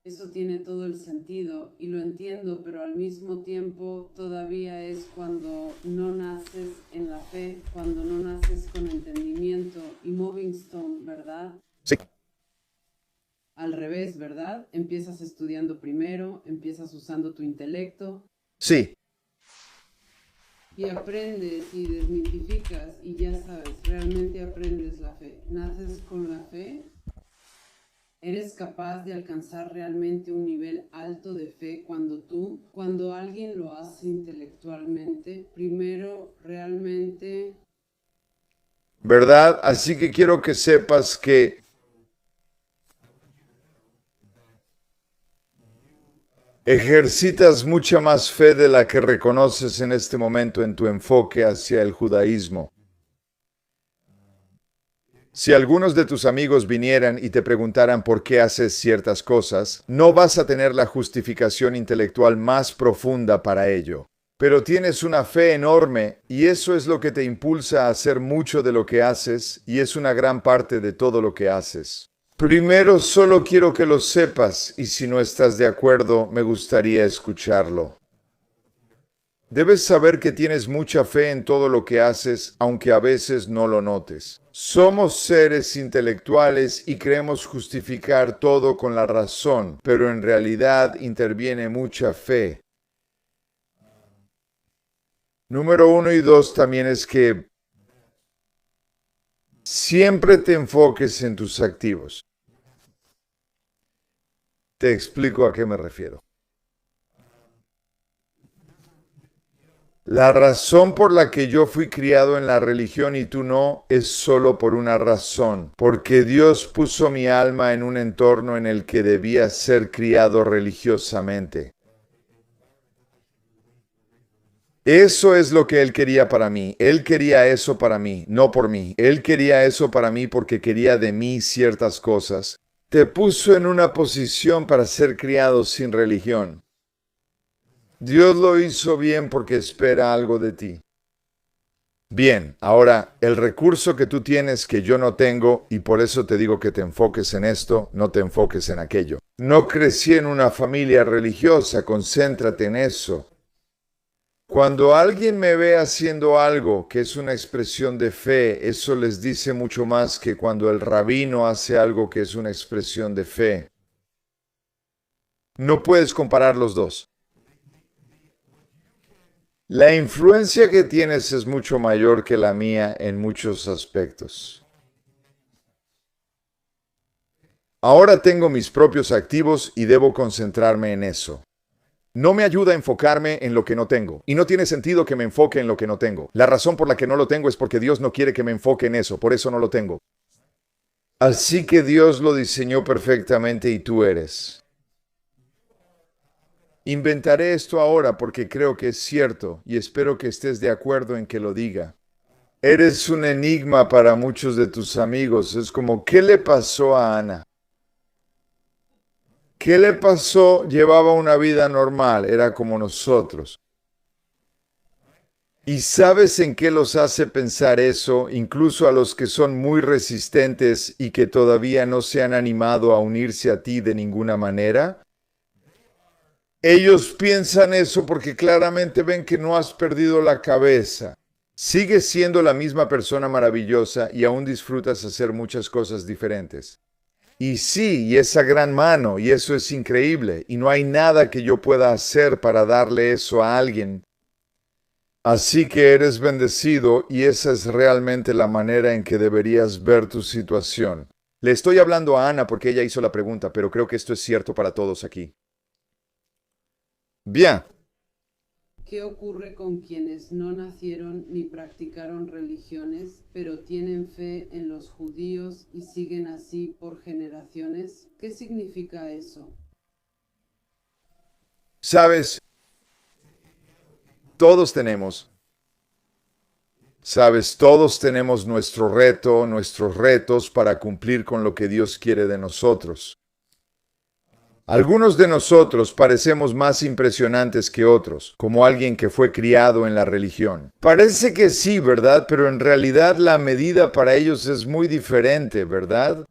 Eso tiene todo el sentido y lo entiendo, pero al mismo tiempo todavía es cuando no naces en la fe, cuando no naces con entendimiento. Y Moving Stone, ¿verdad? Sí. Al revés, ¿verdad? Empiezas estudiando primero, empiezas usando tu intelecto. Sí. Y aprendes y desmitificas y ya sabes, realmente aprendes la fe. Naces con la fe. Eres capaz de alcanzar realmente un nivel alto de fe cuando alguien lo hace intelectualmente, primero realmente... ¿Verdad? Así que quiero que sepas que ejercitas mucha más fe de la que reconoces en este momento en tu enfoque hacia el judaísmo. Si algunos de tus amigos vinieran y te preguntaran por qué haces ciertas cosas, no vas a tener la justificación intelectual más profunda para ello. Pero tienes una fe enorme y eso es lo que te impulsa a hacer mucho de lo que haces y es una gran parte de todo lo que haces. Primero, solo quiero que lo sepas y si no estás de acuerdo, me gustaría escucharlo. Debes saber que tienes mucha fe en todo lo que haces, aunque a veces no lo notes. Somos seres intelectuales y creemos justificar todo con la razón, pero en realidad interviene mucha fe. Número 1 y 2 también es que siempre te enfoques en tus activos. Te explico a qué me refiero. La razón por la que yo fui criado en la religión y tú no es solo por una razón, porque Dios puso mi alma en un entorno en el que debía ser criado religiosamente. Eso es lo que Él quería para mí. Él quería eso para mí, no por mí. Él quería eso para mí porque quería de mí ciertas cosas. Te puso en una posición para ser criado sin religión. Dios lo hizo bien porque espera algo de ti. Bien, ahora, el recurso que tú tienes que yo no tengo, y por eso te digo que te enfoques en esto, no te enfoques en aquello. No crecí en una familia religiosa, concéntrate en eso. Cuando alguien me ve haciendo algo que es una expresión de fe, eso les dice mucho más que cuando el rabino hace algo que es una expresión de fe. No puedes comparar los dos. La influencia que tienes es mucho mayor que la mía en muchos aspectos. Ahora tengo mis propios activos y debo concentrarme en eso. No me ayuda a enfocarme en lo que no tengo. Y no tiene sentido que me enfoque en lo que no tengo. La razón por la que no lo tengo es porque Dios no quiere que me enfoque en eso. Por eso no lo tengo. Así que Dios lo diseñó perfectamente y tú eres. Inventaré esto ahora porque creo que es cierto y espero que estés de acuerdo en que lo diga. Eres un enigma para muchos de tus amigos. Es como, ¿qué le pasó a Ana? ¿Qué le pasó? Llevaba una vida normal, era como nosotros. ¿Y sabes en qué los hace pensar eso, incluso a los que son muy resistentes y que todavía no se han animado a unirse a ti de ninguna manera? Ellos piensan eso porque claramente ven que no has perdido la cabeza. Sigues siendo la misma persona maravillosa y aún disfrutas hacer muchas cosas diferentes. Y sí, y esa gran mano, y eso es increíble, y no hay nada que yo pueda hacer para darle eso a alguien. Así que eres bendecido y esa es realmente la manera en que deberías ver tu situación. Le estoy hablando a Ana porque ella hizo la pregunta, pero creo que esto es cierto para todos aquí. Bien. ¿Qué ocurre con quienes no nacieron ni practicaron religiones, pero tienen fe en los judíos y siguen así por generaciones? ¿Qué significa eso? Sabes, todos tenemos, todos tenemos nuestro reto, nuestros retos para cumplir con lo que Dios quiere de nosotros. Algunos de nosotros parecemos más impresionantes que otros, como alguien que fue criado en la religión. Parece que sí, ¿verdad? Pero en realidad la medida para ellos es muy diferente, ¿verdad?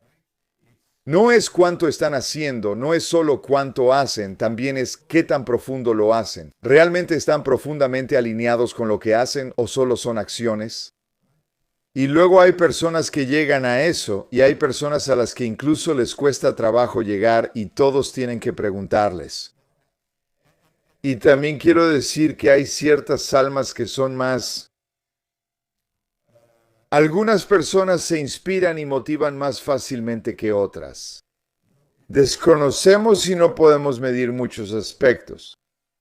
No es cuánto están haciendo, no es solo cuánto hacen, también es qué tan profundo lo hacen. ¿Realmente están profundamente alineados con lo que hacen o solo son acciones? Y luego hay personas que llegan a eso y hay personas a las que incluso les cuesta trabajo llegar y todos tienen que preguntarles. Y también quiero decir que hay ciertas almas que son más... Algunas personas se inspiran y motivan más fácilmente que otras. Desconocemos y no podemos medir muchos aspectos.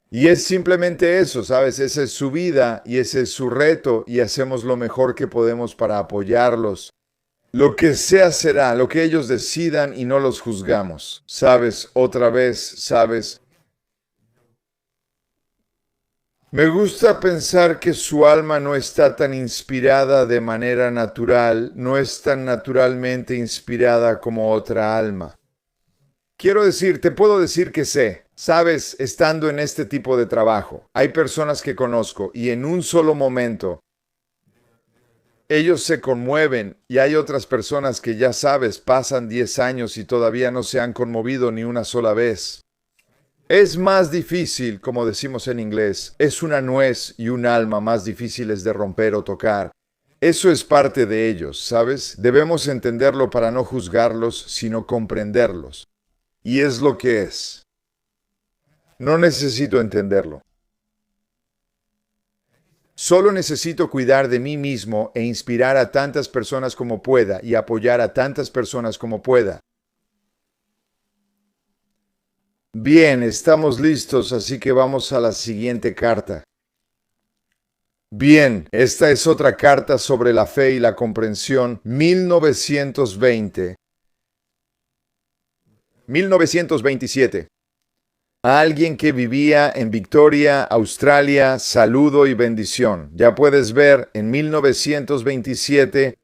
Y es simplemente eso, ¿sabes? Esa es su vida y ese es su reto y hacemos lo mejor que podemos para apoyarlos. Lo que sea será, lo que ellos decidan y no los juzgamos. ¿Sabes? Otra vez, ¿sabes? Me gusta pensar que su alma no está tan inspirada de manera natural, no es tan naturalmente inspirada como otra alma. Quiero decir, te puedo decir que sé. Sabes, estando en este tipo de trabajo, hay personas que conozco y en un solo momento ellos se conmueven y hay otras personas que ya sabes, pasan 10 años y todavía no se han conmovido ni una sola vez. Es más difícil, como decimos en inglés, es una nuez y un alma más difíciles de romper o tocar. Eso es parte de ellos, ¿sabes? Debemos entenderlo para no juzgarlos, sino comprenderlos. Y es lo que es. No necesito entenderlo. Solo necesito cuidar de mí mismo e inspirar a tantas personas como pueda y apoyar a tantas personas como pueda. Bien, estamos listos, así que vamos a la siguiente carta. Bien, esta es otra carta sobre la fe y la comprensión, 1927. A alguien que vivía en Victoria, Australia, saludo y bendición. Ya puedes ver en 1927,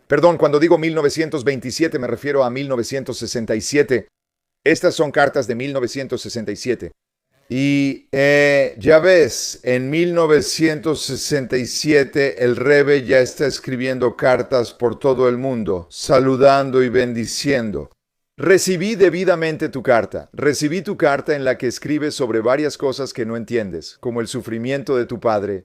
perdón, cuando digo 1927 me refiero a 1967. Estas son cartas de 1967. Y ya ves, en 1967 el Rebbe ya está escribiendo cartas por todo el mundo, saludando y bendiciendo. Recibí debidamente tu carta. Recibí tu carta en la que escribes sobre varias cosas que no entiendes, como el sufrimiento de tu padre.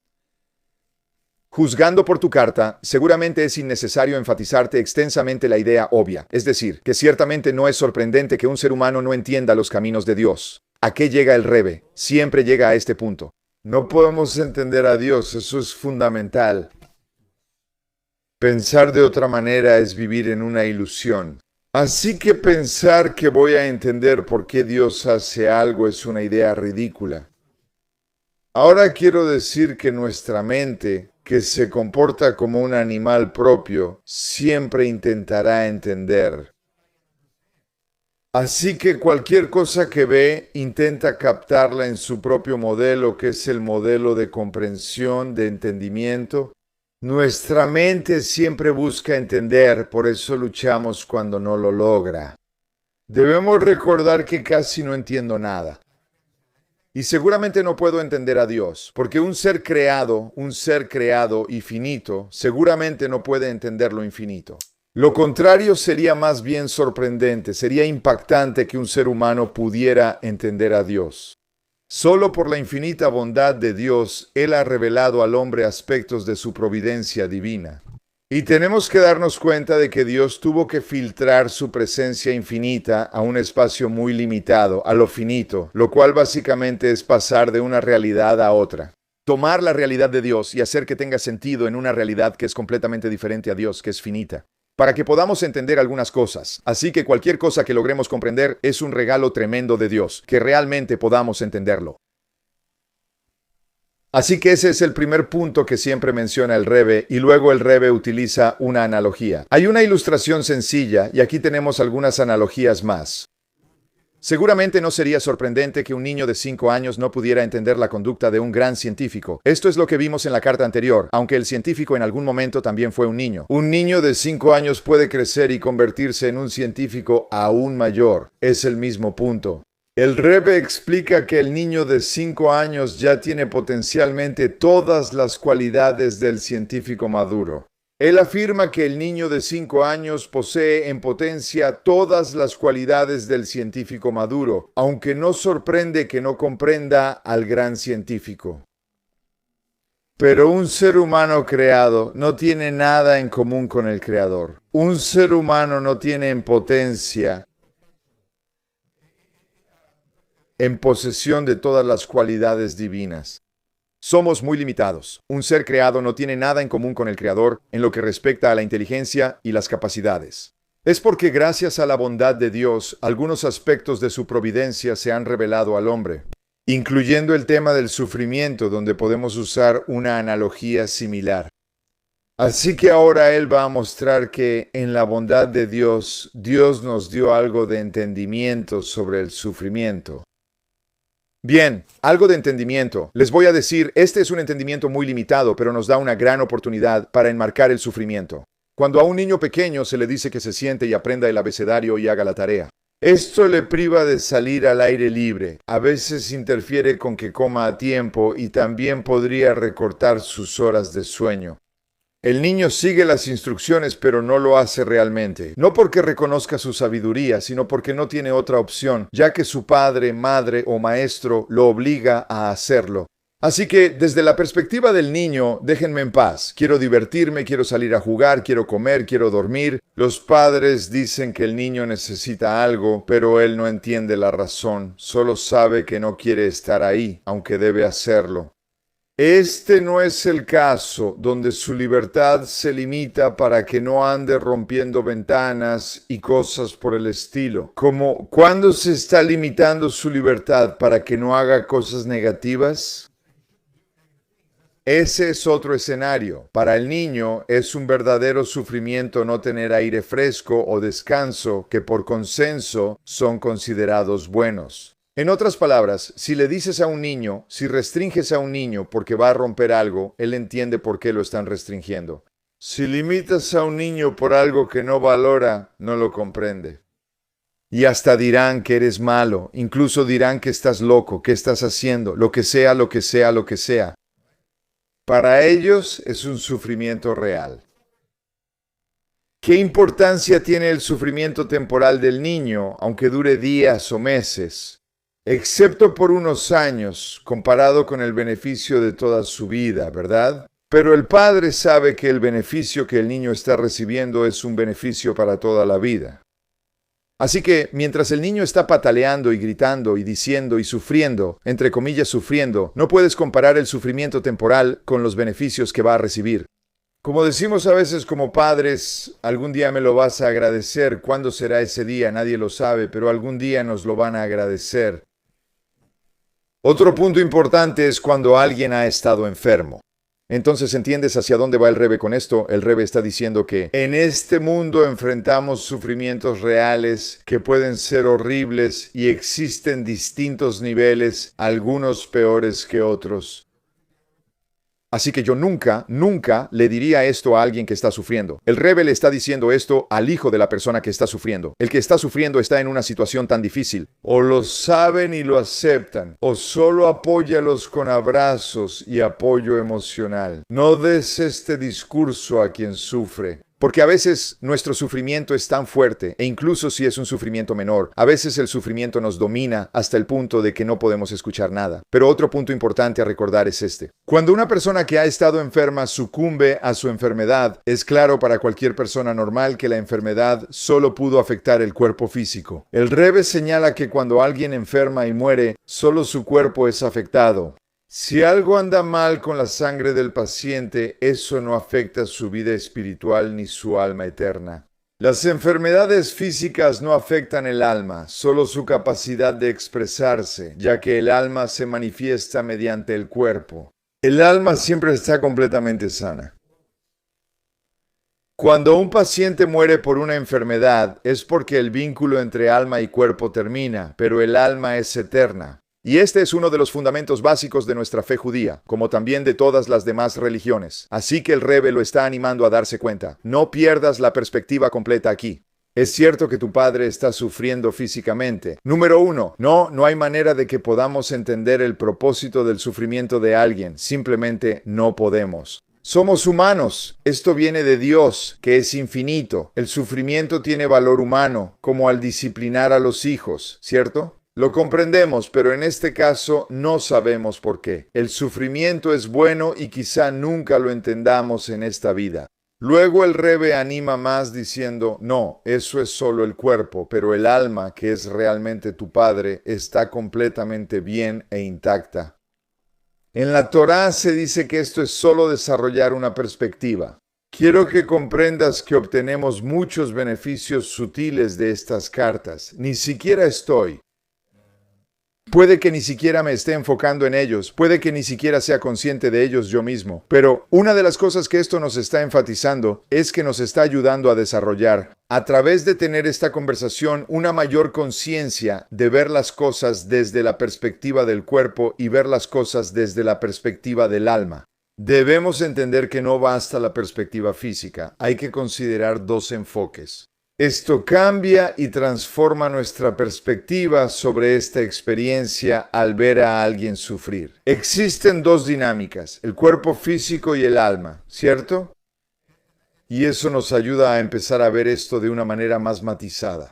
Juzgando por tu carta, seguramente es innecesario enfatizarte extensamente la idea obvia, es decir, que ciertamente no es sorprendente que un ser humano no entienda los caminos de Dios. ¿A qué llega el Rebbe? Siempre llega a este punto. No podemos entender a Dios, eso es fundamental. Pensar de otra manera es vivir en una ilusión. Así que pensar que voy a entender por qué Dios hace algo es una idea ridícula. Ahora quiero decir que nuestra mente, que se comporta como un animal propio, siempre intentará entender. Así que cualquier cosa que ve, intenta captarla en su propio modelo, que es el modelo de comprensión, de entendimiento. Nuestra mente siempre busca entender, por eso luchamos cuando no lo logra. Debemos recordar que casi no entiendo nada. Y seguramente no puedo entender a Dios, porque un ser creado y finito, seguramente no puede entender lo infinito. Lo contrario sería más bien sorprendente, sería impactante que un ser humano pudiera entender a Dios. Solo por la infinita bondad de Dios, Él ha revelado al hombre aspectos de su providencia divina. Y tenemos que darnos cuenta de que Dios tuvo que filtrar su presencia infinita a un espacio muy limitado, a lo finito, lo cual básicamente es pasar de una realidad a otra. Tomar la realidad de Dios y hacer que tenga sentido en una realidad que es completamente diferente a Dios, que es finita, para que podamos entender algunas cosas. Así que cualquier cosa que logremos comprender es un regalo tremendo de Dios, que realmente podamos entenderlo. Así que ese es el primer punto que siempre menciona el Rebbe, y luego el Rebbe utiliza una analogía. Hay una ilustración sencilla, y aquí tenemos algunas analogías más. Seguramente no sería sorprendente que un niño de 5 años no pudiera entender la conducta de un gran científico. Esto es lo que vimos en la carta anterior, aunque el científico en algún momento también fue un niño. Un niño de 5 años puede crecer y convertirse en un científico aún mayor. Es el mismo punto. El Rebbe explica que el niño de 5 años ya tiene potencialmente todas las cualidades del científico maduro. Él afirma que el niño de 5 años posee en potencia todas las cualidades del científico maduro, aunque no sorprende que no comprenda al gran científico. Pero un ser humano creado no tiene nada en común con el Creador. Un ser humano no tiene en potencia, en posesión de todas las cualidades divinas. Somos muy limitados. Un ser creado no tiene nada en común con el Creador en lo que respecta a la inteligencia y las capacidades. Es porque gracias a la bondad de Dios, algunos aspectos de su providencia se han revelado al hombre, incluyendo el tema del sufrimiento, donde podemos usar una analogía similar. Así que ahora Él va a mostrar que en la bondad de Dios, Dios nos dio algo de entendimiento sobre el sufrimiento. Bien, algo de entendimiento. Les voy a decir, este es un entendimiento muy limitado, pero nos da una gran oportunidad para enmarcar el sufrimiento. Cuando a un niño pequeño se le dice que se siente y aprenda el abecedario y haga la tarea, esto le priva de salir al aire libre. A veces interfiere con que coma a tiempo y también podría recortar sus horas de sueño. El niño sigue las instrucciones, pero no lo hace realmente. No porque reconozca su sabiduría, sino porque no tiene otra opción, ya que su padre, madre o maestro lo obliga a hacerlo. Así que, desde la perspectiva del niño, déjenme en paz. Quiero divertirme, quiero salir a jugar, quiero comer, quiero dormir. Los padres dicen que el niño necesita algo, pero él no entiende la razón. Solo sabe que no quiere estar ahí, aunque debe hacerlo. Este no es el caso donde su libertad se limita para que no ande rompiendo ventanas y cosas por el estilo. Como cuando se está limitando su libertad para que no haga cosas negativas. Ese es otro escenario. Para el niño es un verdadero sufrimiento no tener aire fresco o descanso que por consenso son considerados buenos. En otras palabras, si le dices a un niño, si restringes a un niño porque va a romper algo, él entiende por qué lo están restringiendo. Si limitas a un niño por algo que no valora, no lo comprende. Y hasta dirán que eres malo, incluso dirán que estás loco, que estás haciendo, lo que sea, lo que sea, lo que sea. Para ellos es un sufrimiento real. ¿Qué importancia tiene el sufrimiento temporal del niño, aunque dure días o meses? Excepto por unos años, comparado con el beneficio de toda su vida, ¿verdad? Pero el padre sabe que el beneficio que el niño está recibiendo es un beneficio para toda la vida. Así que, mientras el niño está pataleando y gritando y diciendo y sufriendo, entre comillas sufriendo, no puedes comparar el sufrimiento temporal con los beneficios que va a recibir. Como decimos a veces como padres, algún día me lo vas a agradecer. ¿Cuándo será ese día? Nadie lo sabe, pero algún día nos lo van a agradecer. Otro punto importante es cuando alguien ha estado enfermo. Entonces, ¿entiendes hacia dónde va el Rebbe con esto? El Rebbe está diciendo que en este mundo enfrentamos sufrimientos reales que pueden ser horribles y existen distintos niveles, algunos peores que otros. Así que yo nunca le diría esto a alguien que está sufriendo. El Rebbe le está diciendo esto al hijo de la persona que está sufriendo. El que está sufriendo está en una situación tan difícil. O lo saben y lo aceptan, o solo apóyalos con abrazos y apoyo emocional. No des este discurso a quien sufre. Porque a veces nuestro sufrimiento es tan fuerte, e incluso si es un sufrimiento menor, a veces el sufrimiento nos domina hasta el punto de que no podemos escuchar nada. Pero otro punto importante a recordar es este. Cuando una persona que ha estado enferma sucumbe a su enfermedad, es claro para cualquier persona normal que la enfermedad solo pudo afectar el cuerpo físico. El Rebbe señala que cuando alguien enferma y muere, solo su cuerpo es afectado. Si algo anda mal con la sangre del paciente, eso no afecta su vida espiritual ni su alma eterna. Las enfermedades físicas no afectan el alma, solo su capacidad de expresarse, ya que el alma se manifiesta mediante el cuerpo. El alma siempre está completamente sana. Cuando un paciente muere por una enfermedad es porque el vínculo entre alma y cuerpo termina, pero el alma es eterna. Y este es uno de los fundamentos básicos de nuestra fe judía, como también de todas las demás religiones. Así que el Rebbe lo está animando a darse cuenta. No pierdas la perspectiva completa aquí. Es cierto que tu padre está sufriendo físicamente. Número 1. No hay manera de que podamos entender el propósito del sufrimiento de alguien. Simplemente no podemos. Somos humanos. Esto viene de Dios, que es infinito. El sufrimiento tiene valor humano, como al disciplinar a los hijos, ¿cierto? Lo comprendemos, pero en este caso no sabemos por qué. El sufrimiento es bueno y quizá nunca lo entendamos en esta vida. Luego el Rebbe anima más diciendo, no, eso es solo el cuerpo, pero el alma, que es realmente tu padre, está completamente bien e intacta. En la Torá se dice que esto es solo desarrollar una perspectiva. Quiero que comprendas que obtenemos muchos beneficios sutiles de estas cartas. Ni siquiera Puede que ni siquiera me esté enfocando en ellos, puede que ni siquiera sea consciente de ellos yo mismo, pero una de las cosas que esto nos está enfatizando es que nos está ayudando a desarrollar, a través de tener esta conversación, una mayor conciencia de ver las cosas desde la perspectiva del cuerpo y ver las cosas desde la perspectiva del alma. Debemos entender que no basta la perspectiva física, hay que considerar dos enfoques. Esto cambia y transforma nuestra perspectiva sobre esta experiencia al ver a alguien sufrir. Existen dos dinámicas, el cuerpo físico y el alma, ¿cierto? Y eso nos ayuda a empezar a ver esto de una manera más matizada.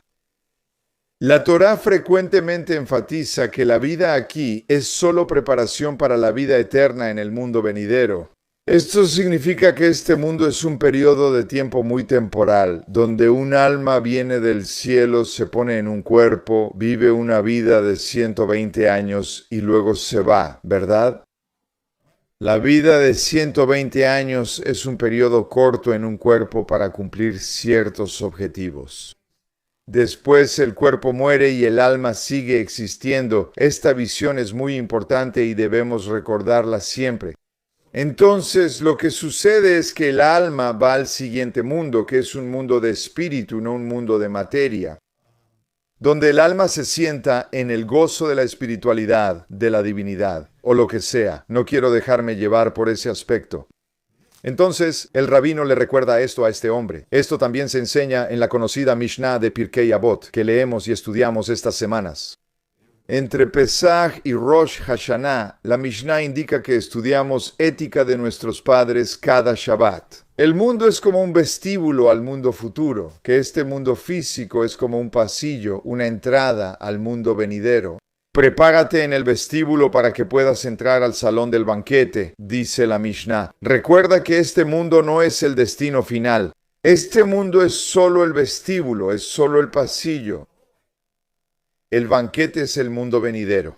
La Torá frecuentemente enfatiza que la vida aquí es solo preparación para la vida eterna en el mundo venidero. Esto significa que este mundo es un periodo de tiempo muy temporal, donde un alma viene del cielo, se pone en un cuerpo, vive una vida de 120 años y luego se va, ¿verdad? La vida de 120 años es un periodo corto en un cuerpo para cumplir ciertos objetivos. Después el cuerpo muere y el alma sigue existiendo. Esta visión es muy importante y debemos recordarla siempre. Entonces, lo que sucede es que el alma va al siguiente mundo, que es un mundo de espíritu, no un mundo de materia, donde el alma se sienta en el gozo de la espiritualidad, de la divinidad, o lo que sea. No quiero dejarme llevar por ese aspecto. Entonces, el rabino le recuerda esto a este hombre. Esto también se enseña en la conocida Mishnah de Pirkei Avot, que leemos y estudiamos estas semanas. Entre Pesach y Rosh Hashanah, la Mishnah indica que estudiamos ética de nuestros padres cada Shabbat. El mundo es como un vestíbulo al mundo futuro, que este mundo físico es como un pasillo, una entrada al mundo venidero. Prepárate en el vestíbulo para que puedas entrar al salón del banquete, dice la Mishnah. Recuerda que este mundo no es el destino final. Este mundo es solo el vestíbulo, es solo el pasillo. El banquete es el mundo venidero.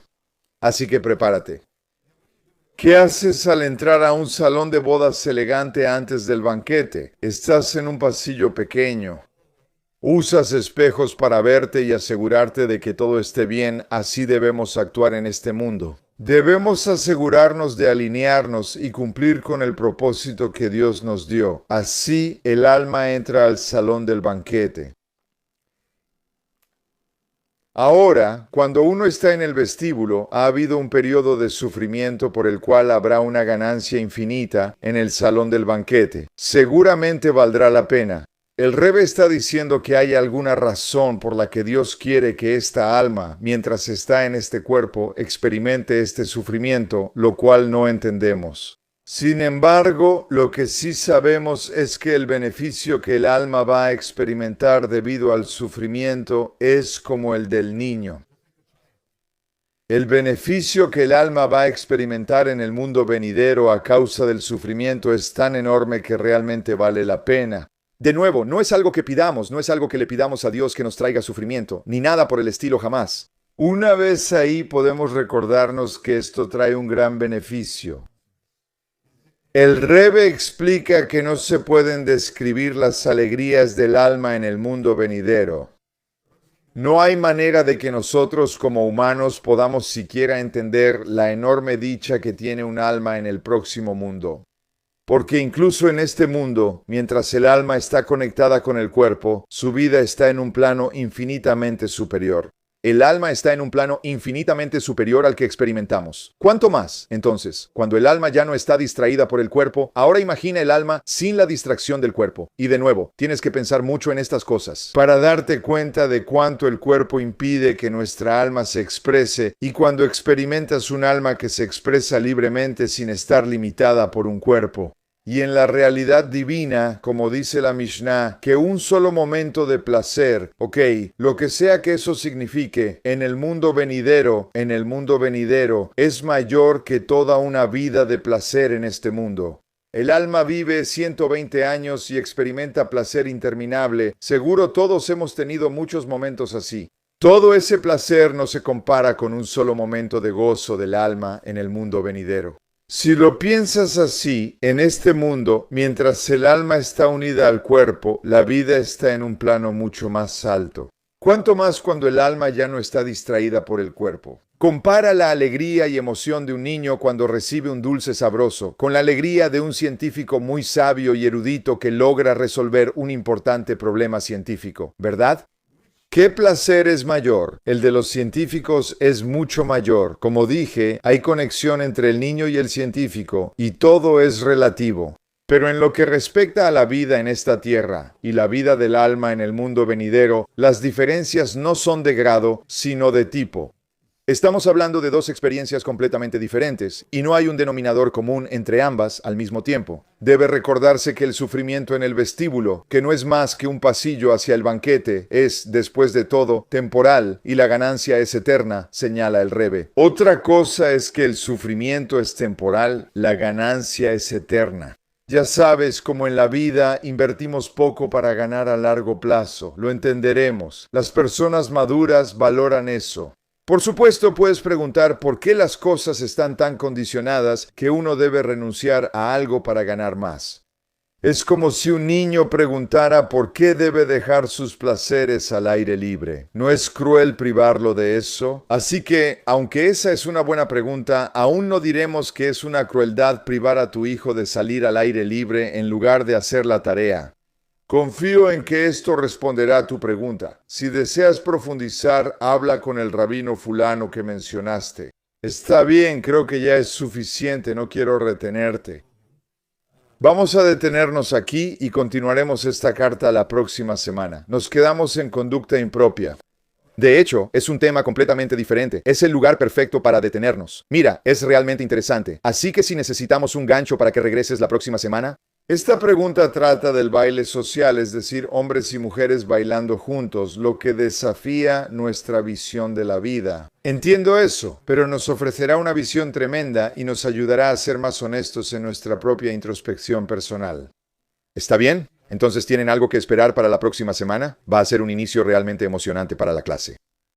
Así que prepárate. ¿Qué haces al entrar a un salón de bodas elegante antes del banquete? Estás en un pasillo pequeño. Usas espejos para verte y asegurarte de que todo esté bien. Así debemos actuar en este mundo. Debemos asegurarnos de alinearnos y cumplir con el propósito que Dios nos dio. Así el alma entra al salón del banquete. Ahora, cuando uno está en el vestíbulo, ha habido un periodo de sufrimiento por el cual habrá una ganancia infinita en el salón del banquete. Seguramente valdrá la pena. El Rebbe está diciendo que hay alguna razón por la que Dios quiere que esta alma, mientras está en este cuerpo, experimente este sufrimiento, lo cual no entendemos. Sin embargo, lo que sí sabemos es que el beneficio que el alma va a experimentar debido al sufrimiento es como el del niño. El beneficio que el alma va a experimentar en el mundo venidero a causa del sufrimiento es tan enorme que realmente vale la pena. De nuevo, no es algo que pidamos, no es algo que le pidamos a Dios que nos traiga sufrimiento, ni nada por el estilo jamás. Una vez ahí podemos recordarnos que esto trae un gran beneficio. El Rebbe explica que no se pueden describir las alegrías del alma en el mundo venidero. No hay manera de que nosotros como humanos podamos siquiera entender la enorme dicha que tiene un alma en el próximo mundo. Porque incluso en este mundo, mientras el alma está conectada con el cuerpo, su vida está en un plano infinitamente superior. El alma está en un plano infinitamente superior al que experimentamos. ¿Cuánto más? Entonces, cuando el alma ya no está distraída por el cuerpo, ahora imagina el alma sin la distracción del cuerpo. Y de nuevo, tienes que pensar mucho en estas cosas para darte cuenta de cuánto el cuerpo impide que nuestra alma se exprese, y cuando experimentas un alma que se expresa libremente sin estar limitada por un cuerpo. Y en la realidad divina, como dice la Mishnah, que un solo momento de placer, lo que sea que eso signifique, en el mundo venidero, es mayor que toda una vida de placer en este mundo. El alma vive 120 años y experimenta placer interminable. Seguro todos hemos tenido muchos momentos así. Todo ese placer no se compara con un solo momento de gozo del alma en el mundo venidero. Si lo piensas así, en este mundo, mientras el alma está unida al cuerpo, la vida está en un plano mucho más alto. ¿Cuánto más cuando el alma ya no está distraída por el cuerpo? Compara la alegría y emoción de un niño cuando recibe un dulce sabroso con la alegría de un científico muy sabio y erudito que logra resolver un importante problema científico, ¿verdad? ¿Qué placer es mayor? El de los científicos es mucho mayor. Como dije, hay conexión entre el niño y el científico, y todo es relativo. Pero en lo que respecta a la vida en esta tierra y la vida del alma en el mundo venidero, las diferencias no son de grado, sino de tipo. Estamos hablando de dos experiencias completamente diferentes, y no hay un denominador común entre ambas al mismo tiempo. Debe recordarse que el sufrimiento en el vestíbulo, que no es más que un pasillo hacia el banquete, es, después de todo, temporal, y la ganancia es eterna, señala el Rebbe. Otra cosa es que el sufrimiento es temporal, la ganancia es eterna. Ya sabes, como en la vida, invertimos poco para ganar a largo plazo. Lo entenderemos. Las personas maduras valoran eso. Por supuesto, puedes preguntar por qué las cosas están tan condicionadas que uno debe renunciar a algo para ganar más. Es como si un niño preguntara por qué debe dejar sus placeres al aire libre. ¿No es cruel privarlo de eso? Así que, aunque esa es una buena pregunta, aún no diremos que es una crueldad privar a tu hijo de salir al aire libre en lugar de hacer la tarea. Confío en que esto responderá a tu pregunta. Si deseas profundizar, habla con el rabino fulano que mencionaste. Está bien, creo que ya es suficiente, no quiero retenerte. Vamos a detenernos aquí y continuaremos esta carta la próxima semana. Nos quedamos en conducta impropia. De hecho, es un tema completamente diferente. Es el lugar perfecto para detenernos. Mira, es realmente interesante. Así que si necesitamos un gancho para que regreses la próxima semana. Esta pregunta trata del baile social, es decir, hombres y mujeres bailando juntos, lo que desafía nuestra visión de la vida. Entiendo eso, pero nos ofrecerá una visión tremenda y nos ayudará a ser más honestos en nuestra propia introspección personal. ¿Está bien? Entonces, ¿tienen algo que esperar para la próxima semana? Va a ser un inicio realmente emocionante para la clase.